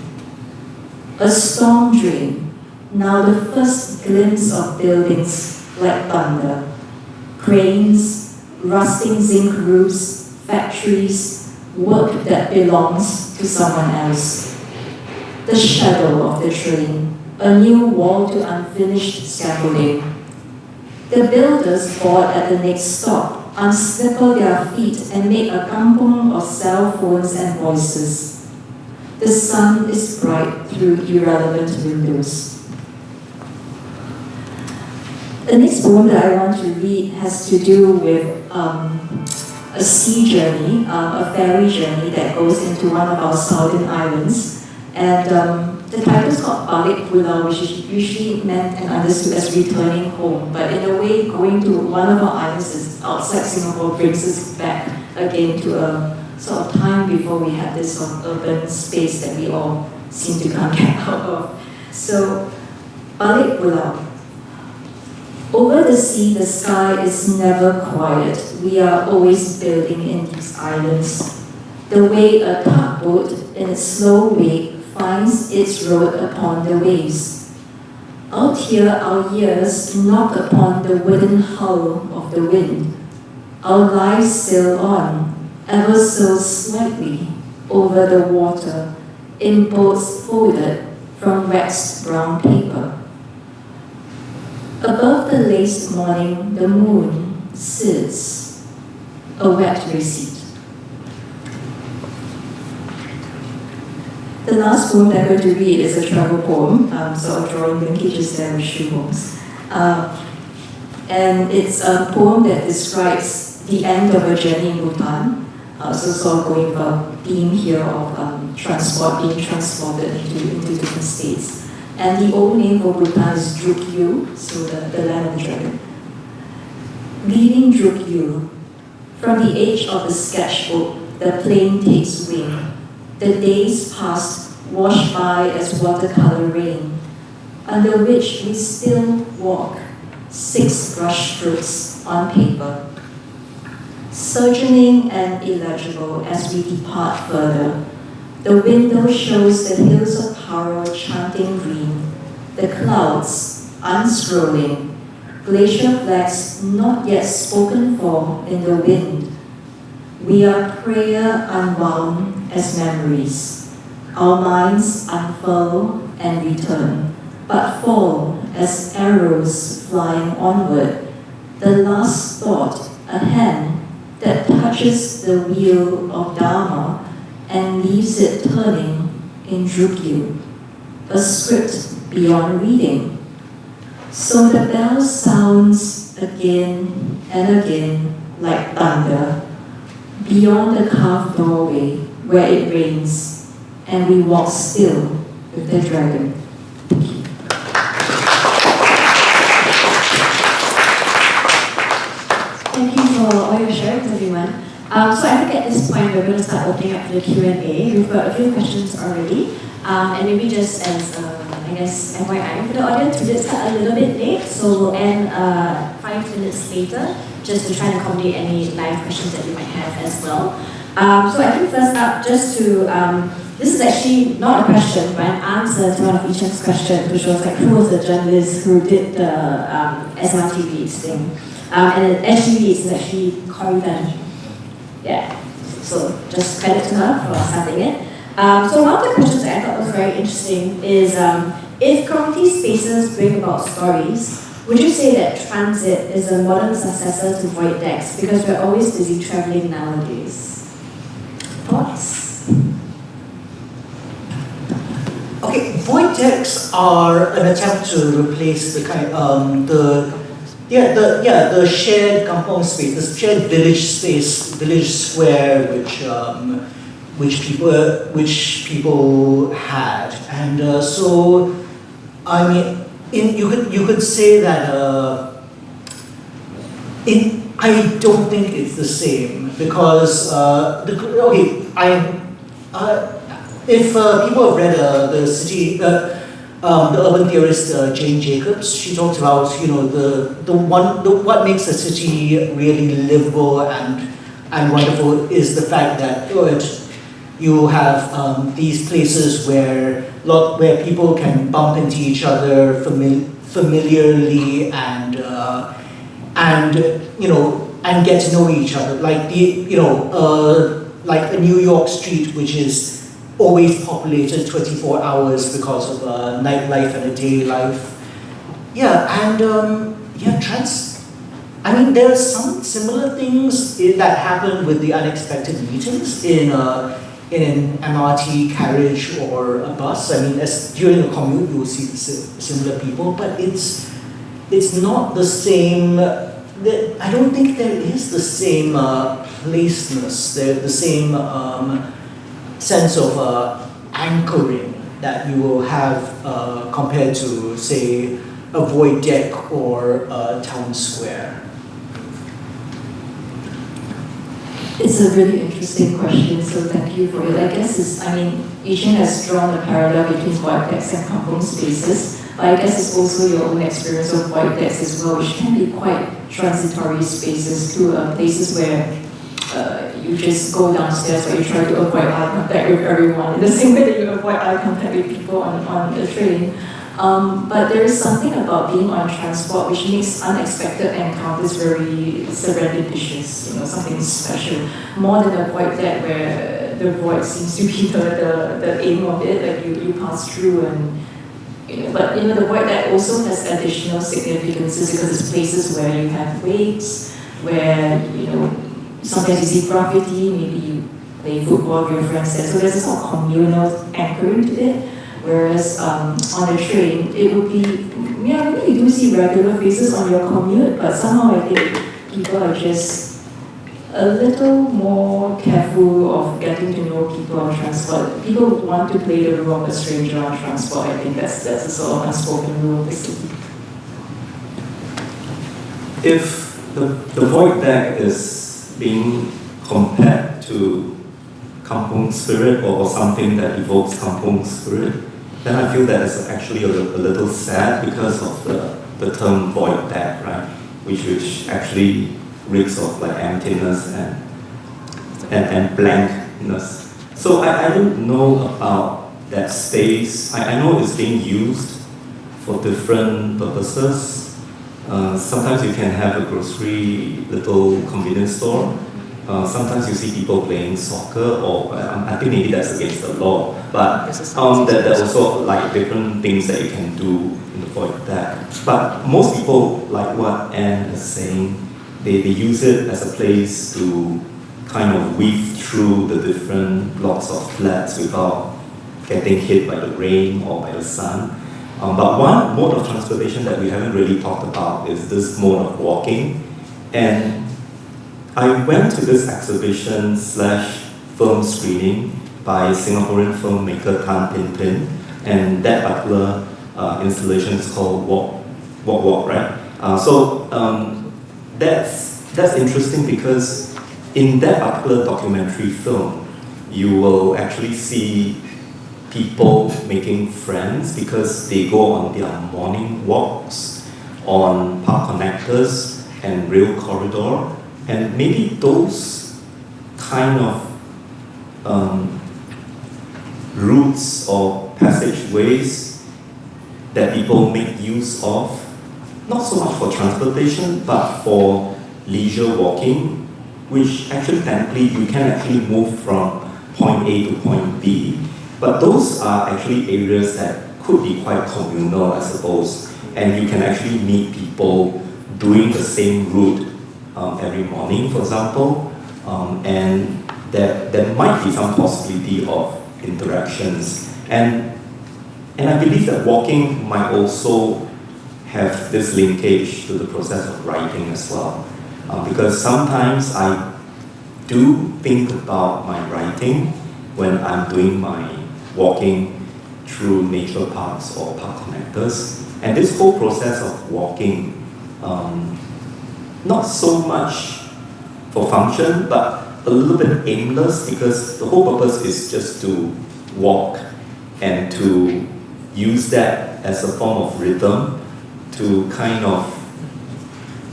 S5: A storm drain, now the first glimpse of buildings like thunder. Cranes, rusting zinc roofs, factories, work that belongs to someone else. The shadow of the train, a new wall to unfinished scaffolding. The builders board at the next stop, unslipper their feet and make a kampong of cell phones and voices. The sun is bright through irrelevant windows. The next poem that I want to read has to do with a sea journey, a ferry journey that goes into one of our southern islands. And the title is called Balik Pulau, which is usually meant and understood as returning home. But in a way, going to one of our islands outside Singapore brings us back again to a sort of time before we had this sort of urban space that we all seem to can't get out of. So, Balik Pulau. Over the sea, the sky is never quiet. We are always building in these islands. The way a tugboat in its slow wake finds its road upon the waves. Out here, our ears knock upon the wooden hull of the wind. Our lives sail on, ever so slightly over the water in boats folded from waxed brown paper. Above the laced morning, the moon sits, a wet receipt. The last poem that I'm going to read is a travel poem, sort of drawing linkages there with shoehorns. And it's a poem that describes the end of a journey in Bhutan. So sort of going for a theme here of being transported into different states. And the old name for Bhutan is Drukyu, so the land of the dragon. Leaving Drukyu, from the edge of the sketchbook, the plane takes wing. The days past wash by as watercolor rain, under which we still walk, 6 brush strokes on paper. Surgeoning and illegible as we depart further, the window shows the hills of Paro chanting green, the clouds unscrolling, glacier flags not yet spoken for in the wind. We are prayer unwound as memories. Our minds unfurl and return, but fall as arrows flying onward. The last thought, a hand that touches the wheel of Dharma and leaves it turning in Drukyu, a script beyond reading. So the bell sounds again and again like thunder, beyond the carved doorway where it rains, and we walk still with the dragon. Thank you.
S2: Thank you for all your sharing, everyone. So I think at this point we're going to start opening up for the Q&A. We've got a few questions already, and maybe just as I guess FYI for the audience, we did start a little bit late, so we'll end 5 minutes later, just to try and accommodate any live questions that you might have as well. So I think first up, just to, this is actually not a question, but an answer to one of Yi-Sheng's questions, which was like, who was the journalist who did the SRTV thing? And SGV is actually Corrie. Yeah, so just credit to her for starting it. So one of the questions that I thought was very interesting is, if community spaces bring about stories, would you say that transit is a modern successor to void decks because we're always busy traveling nowadays? Thoughts?
S3: Okay, void decks are an attempt to replace the kind the shared kampong space, the shared village space, village square, which people had, and so I mean, you could say that I don't think it's the same because if people have read the urban theorist Jane Jacobs, she talks about what makes a city really livable and wonderful is the fact that you have these places where people can bump into each other familiarly and get to know each other, like a New York street which is always populated 24 hours because of nightlife and a day life. Yeah, and I mean, there are some similar things that happen with the unexpected meetings in an MRT carriage or a bus. I mean, during a commute, you will see similar people, but it's not the same. I don't think there is the same placeness, the same sense of anchoring that you will have compared to, say, a void deck or a town square.
S5: It's a really interesting question, so thank you for it. I guess Yi-Sheng has drawn a parallel between void decks and kampong spaces, but I guess it's also your own experience of void decks as well, which can be quite transitory spaces too, places where you just go downstairs or you try to avoid eye contact with everyone, in the same way that you avoid eye contact with people on the train. But there is something about being on transport which makes unexpected encounters very serendipitous, something special. More than a void deck where the void seems to be the aim of it, like you pass through and but the void deck also has additional significances because it's places where you have waits, where sometimes you see graffiti, maybe you play football with your friends there. So there's a sort of communal anchoring to it. Whereas on the train, it would be, maybe you do see regular faces on your commute, but somehow I think people are just a little more careful of getting to know people on transport. People want to play the role of a stranger on transport. I think that's a sort of unspoken rule of the city.
S4: If the void deck is being compared to kampung spirit or something that evokes kampung spirit, then I feel that it's actually a little sad because of the term void deck, right? Which actually reeks of like emptiness and blankness. So I don't know about that space. I know it's being used for different purposes. Sometimes you can have a grocery little convenience store. Sometimes you see people playing soccer, or I think maybe that's against the law. But there's also like different things that you can do in the void deck. But most people, like what Anne is saying, they use it as a place to kind of weave through the different blocks of flats without getting hit by the rain or by the sun. But one mode of transportation that we haven't really talked about is this mode of walking. And I went to this exhibition/film screening by Singaporean filmmaker Tan Pin Pin, and that particular installation is called Walk, right? That's interesting because in that particular documentary film, you will actually see people making friends because they go on their morning walks on park connectors and rail corridor, and maybe those kind of routes or passageways that people make use of, not so much for transportation, but for leisure walking, which actually technically you can actually move from point A to point B, but those are actually areas that could be quite communal, I suppose, and you can actually meet people doing the same route every morning, for example, and there might be some possibility of interactions. And I believe that walking might also have this linkage to the process of writing as well. Because sometimes I do think about my writing when I'm doing my walking through nature parks or park connectors. And this whole process of walking, not so much for function, but a little bit aimless, because the whole purpose is just to walk and to use that as a form of rhythm to kind of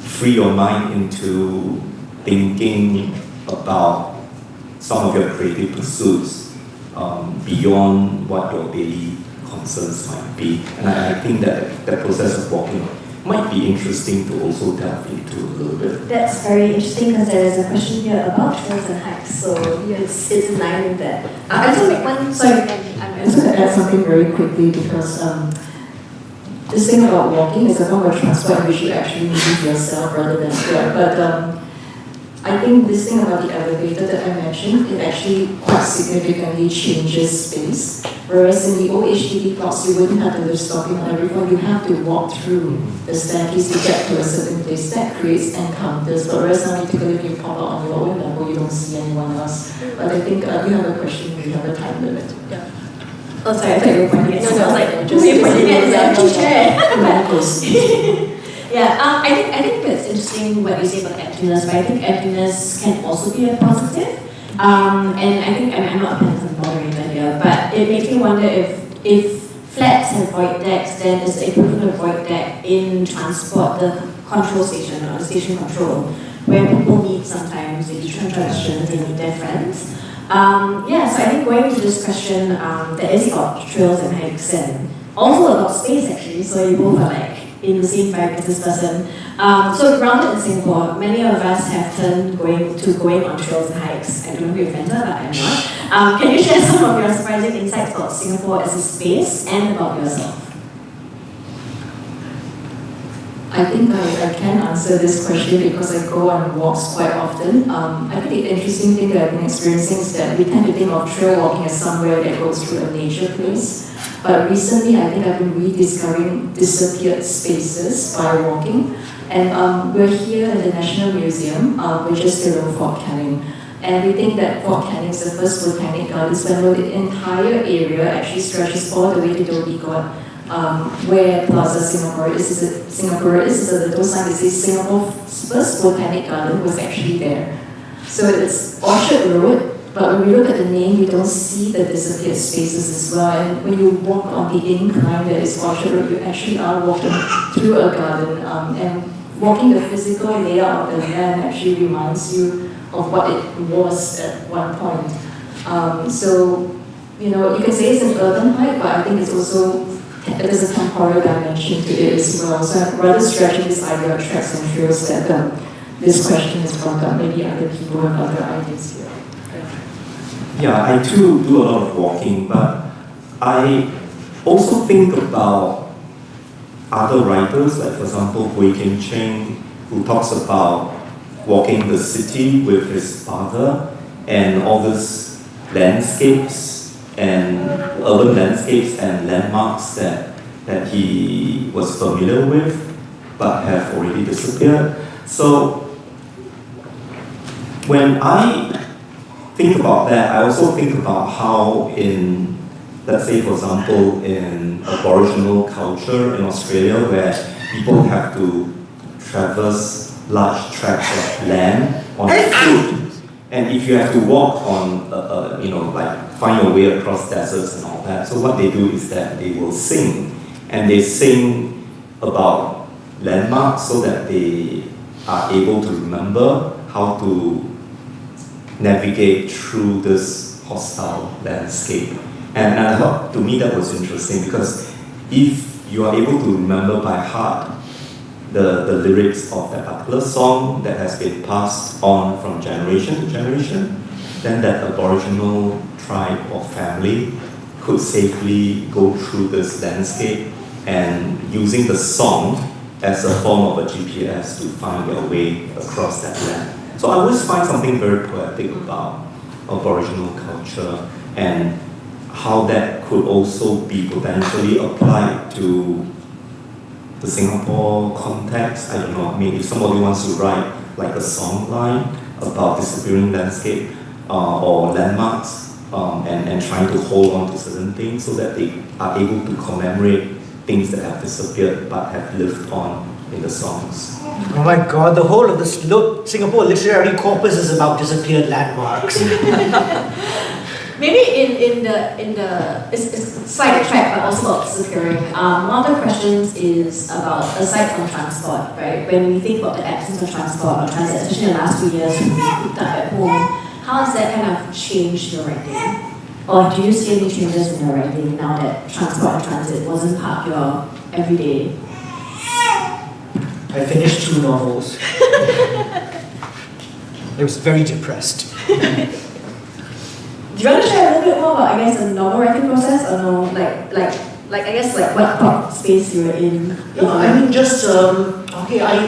S4: free your mind into thinking about some of your creative pursuits beyond what your daily concerns might be. And I think that that process of walking might be interesting to also delve into a little bit.
S2: That's very interesting because there is a question here about trails and hikes, so it's in line with that. I just make one. Sorry,
S5: I'm just going to add something very quickly because this thing about walking is a form of transport in which you actually move yourself rather than walk. But I think this thing about the elevator that I mentioned, it actually quite significantly changes space. Whereas in the old HDB blocks, you wouldn't have the lift stopping on every floor. You have to walk through the staircase to get to a certain place. That creates encounters. But whereas now you take a lift, you pop out on your own level, you don't see anyone else. But I think you have a question, we have a time limit.
S2: Yeah. Oh, sorry, I thought you were pointing at
S5: someone.
S2: I was like, just pointing at the empty chair. Yeah, I think it's interesting what you say about emptiness, but I think emptiness can also be a positive. And I think, I'm not a peasant moderator here, but it makes me wonder if flats have void decks, then is the equivalent of void deck in transport, the control station or the station control, where people meet sometimes, they do transactions, they meet their friends. So I think going to this question that is about trails and hikes and also about space actually, so you both are like in the same vibe as this person. So grounded in Singapore, many of us have turned going on trails and hikes. I don't know who you're friends are, but I'm not. Can you share some of your surprising insights about Singapore as a space and about yourself?
S5: I think I can answer this question because I go on walks quite often. I think the interesting thing that I've been experiencing is that we tend to think of trail walking as somewhere that goes through a nature place. But recently, I think I've been rediscovering disappeared spaces by walking. And we're here in the National Museum, which is below Fort Canning. And we think that Fort Canning is the first botanic gardens, when the entire area actually stretches all the way to Dhoby Ghaut, where Plaza Singapore is a little sign that says Singapore's first botanic garden was actually there. So it's Orchard Road, but when we look at the name, we don't see the disappeared spaces as well. And when you walk on the incline that is Orchard Road, you actually are walking through a garden. And walking the physical layout of the land actually reminds you of what it was at one point. So, you can say it's an urban hike, but I think it's also, there's a temporal dimension to it as well. So I'm rather stretching this idea of tracks and trails that this question is brought up. Maybe other people have other ideas here.
S4: Yeah, I too do a lot of walking, but I also think about other writers, like for example, Yi-Sheng, who talks about walking the city with his father and all these landscapes and urban landscapes and landmarks that he was familiar with but have already disappeared. So when I think about that, I also think about how in, let's say for example, in Aboriginal culture in Australia, where people have to traverse large tracts of land on foot, and if you have to walk on, like find your way across deserts and all that, so what they do is that they will sing, and they sing about landmarks so that they are able to remember how to navigate through this hostile landscape. And I thought, to me, that was interesting because if you are able to remember by heart the lyrics of that particular song that has been passed on from generation to generation, then that Aboriginal tribe or family could safely go through this landscape and using the song as a form of a GPS to find their way across that land. So I always find something very poetic about Aboriginal culture and how that could also be potentially applied to the Singapore context. I don't know, maybe if somebody wants to write like a song line about disappearing landscape or landmarks and trying to hold on to certain things so that they are able to commemorate things that have disappeared but have lived on in the songs.
S3: Oh my God, the whole of this Singapore literary corpus is about disappeared landmarks.
S2: Maybe in the it's sidetrack, but also about disappearing. One of the questions is about, aside from transport, right? When we think about the absence of transport or transit, especially in the last 2 years when we cooped up at home, how has that kind of changed your writing? Or do you see any changes in your writing now that transport and transit wasn't part of your everyday?
S3: I finished 2 novels. I was very depressed.
S2: Do you want to share a little bit more about, I guess, the novel writing process, or no? Like I guess, like what thought space you were in?
S3: No, I mean just okay. I'm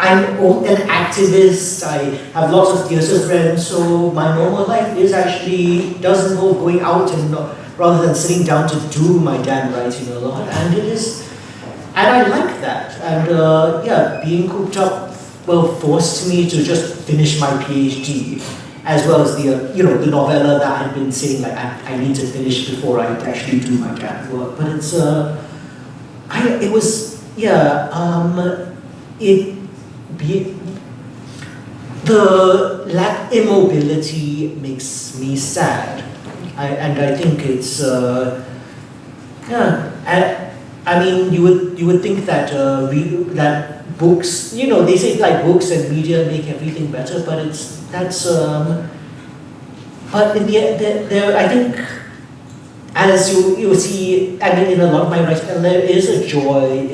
S3: an activist. I have lots of theatre friends, so my normal life does involve going out and rather than sitting down to do my damn writing a lot, and I like that. And being cooped up forced me to just finish my PhD, as well as the novella that I've been saying I need to finish before I actually do my damn work. But the immobility makes me sad, and I think it's I mean you would think that that books, they say like books and media make everything better, but but in the end, I think as you see, I mean, in a lot of my writing, there is a joy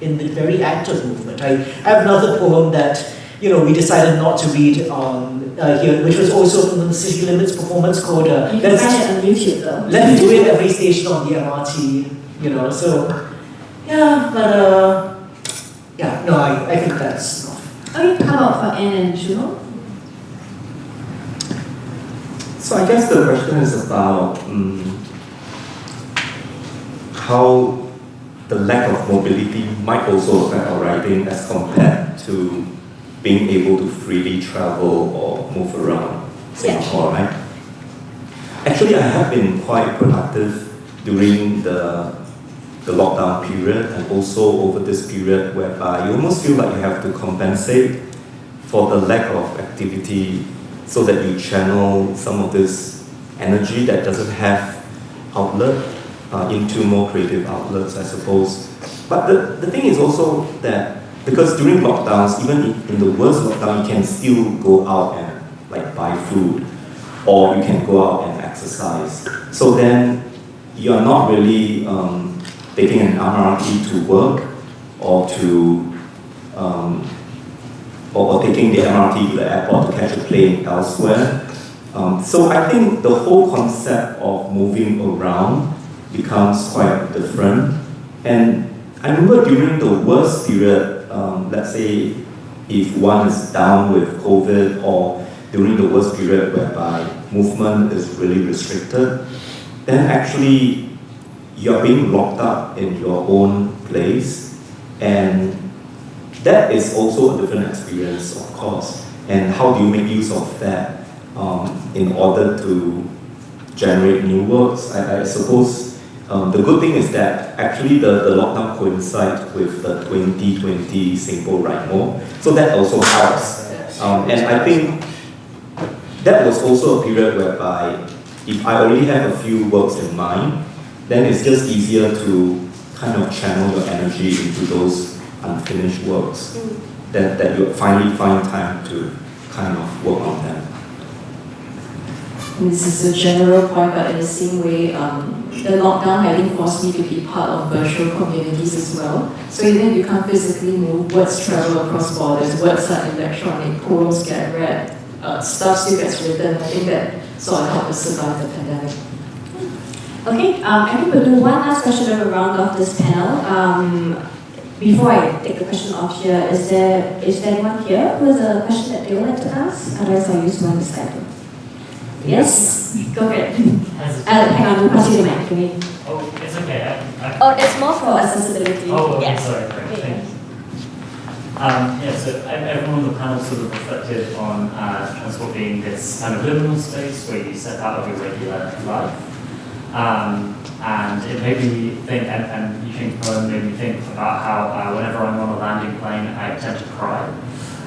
S3: in the very act of movement. I have another poem that we decided not to read on here, which was also from the City Limits performance called
S2: You can find it on YouTube though.
S3: Let Me Do It Every Station on the MRT, so yeah, but yeah, no, I think that's enough.
S2: Okay, how about for Anne and Juno?
S4: So I guess the question is about how the lack of mobility might also affect our writing as compared to being able to freely travel or move around Singapore, right? Actually, I have been quite productive during the lockdown period and also over this period whereby you almost feel like you have to compensate for the lack of activity so that you channel some of this energy that doesn't have outlet into more creative outlets, I suppose. But the thing is also that because during lockdowns, even in the worst lockdown, you can still go out and like buy food, or you can go out and exercise. So then you are not really taking an MRT to work or to or taking the MRT to the airport to catch a plane elsewhere. So I think the whole concept of moving around becomes quite different. And I remember during the worst period, let's say if one is down with COVID or during the worst period whereby movement is really restricted, then actually you're being locked up in your own place, and that is also a different experience, of course. And how do you make use of that in order to generate new works? I suppose the good thing is that actually the lockdown coincides with the 2020 Singapore Write More, so that also helps. And I think that was also a period whereby if I already have a few works in mind, then it's just easier to kind of channel your energy into those unfinished works that you finally find time to kind of work on them.
S5: This is a general point, but in the same way, the lockdown having forced me to be part of virtual communities as well. So even if you can't physically move, words travel across borders, words are electronic, poems get read, stuff still gets written. I think that sort of helped us survive the pandemic.
S2: Okay, I think we'll do one last question and we'll round off this panel. Before I take the question off here, is there anyone here who has a question that they would like to ask? Otherwise, I'll use one this time. Yes? Go ahead. Hang on, we'll pass you the mic. Can we?
S6: Oh, it's okay.
S2: Oh, it's more for accessibility.
S6: Oh, okay,
S2: yes.
S6: sorry. Great, thanks. Yeah, so everyone on the panel sort of reflected on transport being this kind of liminal space where you step out of your regular life. And it made me think, and Yi-Sheng's poem made me think about how whenever I'm on a landing plane, I tend to cry.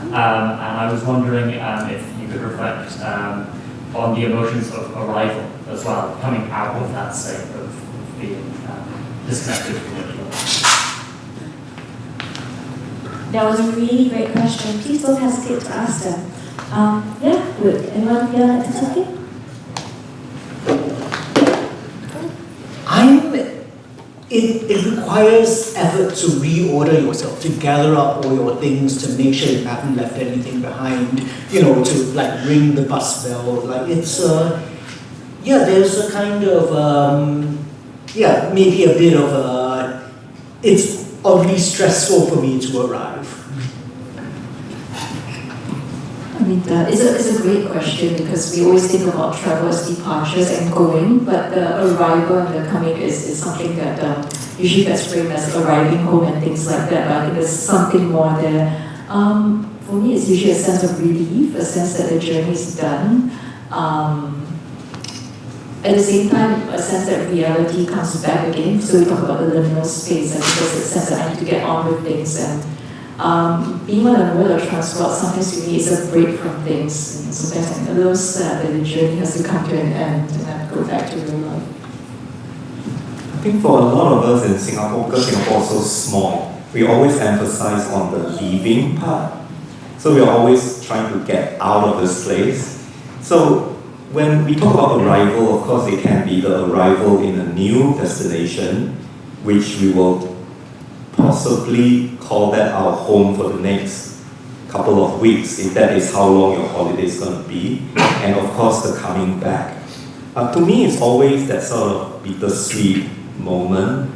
S6: And I was wondering if you could reflect on the emotions of arrival as well, coming out of that state of being disconnected from it.
S2: That was a really great question. Please don't hesitate to ask them. Yeah, would anyone here like to take it?
S3: It requires effort to reorder yourself, to gather up all your things, to make sure you haven't left anything behind, to like ring the bus bell. Like it's, there's a kind of, maybe a bit of it's oddly stressful for me to arrive.
S5: I mean, it's a great question because we always think about travel as departures and going, but the arrival and the coming is something that usually gets framed as arriving home and things like that, but I think there's something more there. For me, it's usually a sense of relief, a sense that the journey is done. At the same time, a sense that reality comes back again. So we talk about the liminal space, and there's a sense that I need to get on with things. And being on a mode of transport sometimes to me is a break from things. And sometimes I'm a little sad that the journey has to come to an end and I have to go back to real life.
S4: I think for a lot of us in Singapore, because Singapore is so small, we always emphasize on the leaving part. So we are always trying to get out of this place. So when we talk about arrival, of course, it can be the arrival in a new destination, which we will possibly call that our home for the next couple of weeks, if that is how long your holiday is going to be, and of course the coming back. To me, it's always that sort of bittersweet moment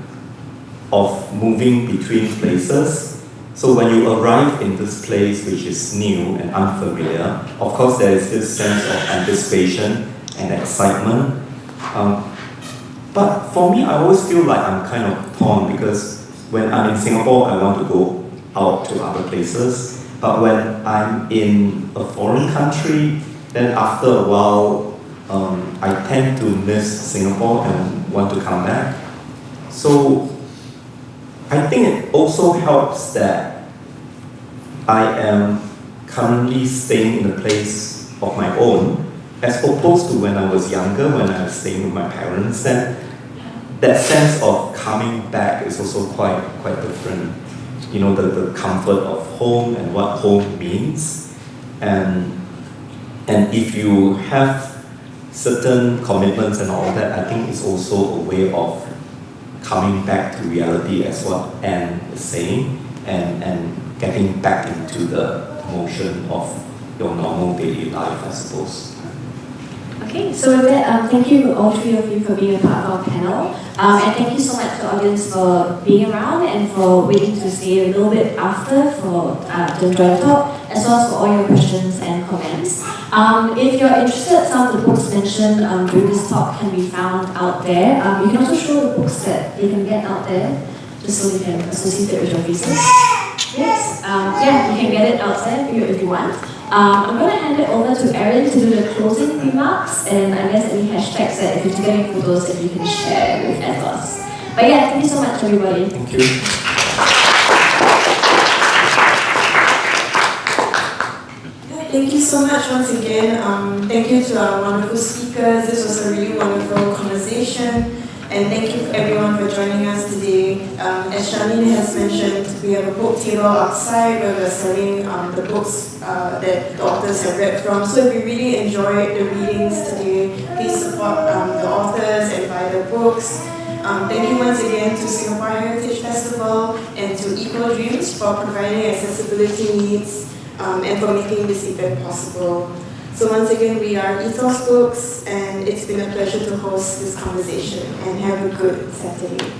S4: of moving between places. So when you arrive in this place which is new and unfamiliar, of course there is this sense of anticipation and excitement. But for me, I always feel like I'm kind of torn, because when I'm in Singapore, I want to go out to other places. But when I'm in a foreign country, then after a while, I tend to miss Singapore and want to come back. So I think it also helps that I am currently staying in a place of my own, as opposed to when I was younger, when I was staying with my parents. Then that sense of coming back is also quite different. You know, the comfort of home and what home means. And if you have certain commitments and all that, I think it's also a way of coming back to reality, as what Anne is saying, and getting back into the motion of your normal daily life, I suppose.
S2: Okay, so with that, thank you all three of you for being a part of our panel. And thank you so much to the audience for being around and for waiting to stay a little bit after to enjoy the talk, as well as for all your questions and comments. If you're interested, some of the books mentioned during this talk can be found out there. You can also show the books that you can get out there, just so you can associate it with your business. Yes, yeah, you can get it out there if you want. I'm going to hand it over to Erin to do the closing remarks, and I guess any hashtags that if you're taking photos that you can share with Ethos. But yeah, thank you so much, everybody.
S4: Thank you.
S1: Thank you so much once again. Thank you to our wonderful speakers. This was a really wonderful conversation. And thank you everyone for joining us today. As Charlene has mentioned, we have a book table outside where we're selling the books that the authors have read from. So if you really enjoyed the readings today, please support the authors and buy the books. Thank you once again to Singapore Heritage Festival and to Equal Dreams for providing accessibility needs and for making this event possible. So once again, we are Ethos Books, and it's been a pleasure to host this conversation, and have a good Saturday.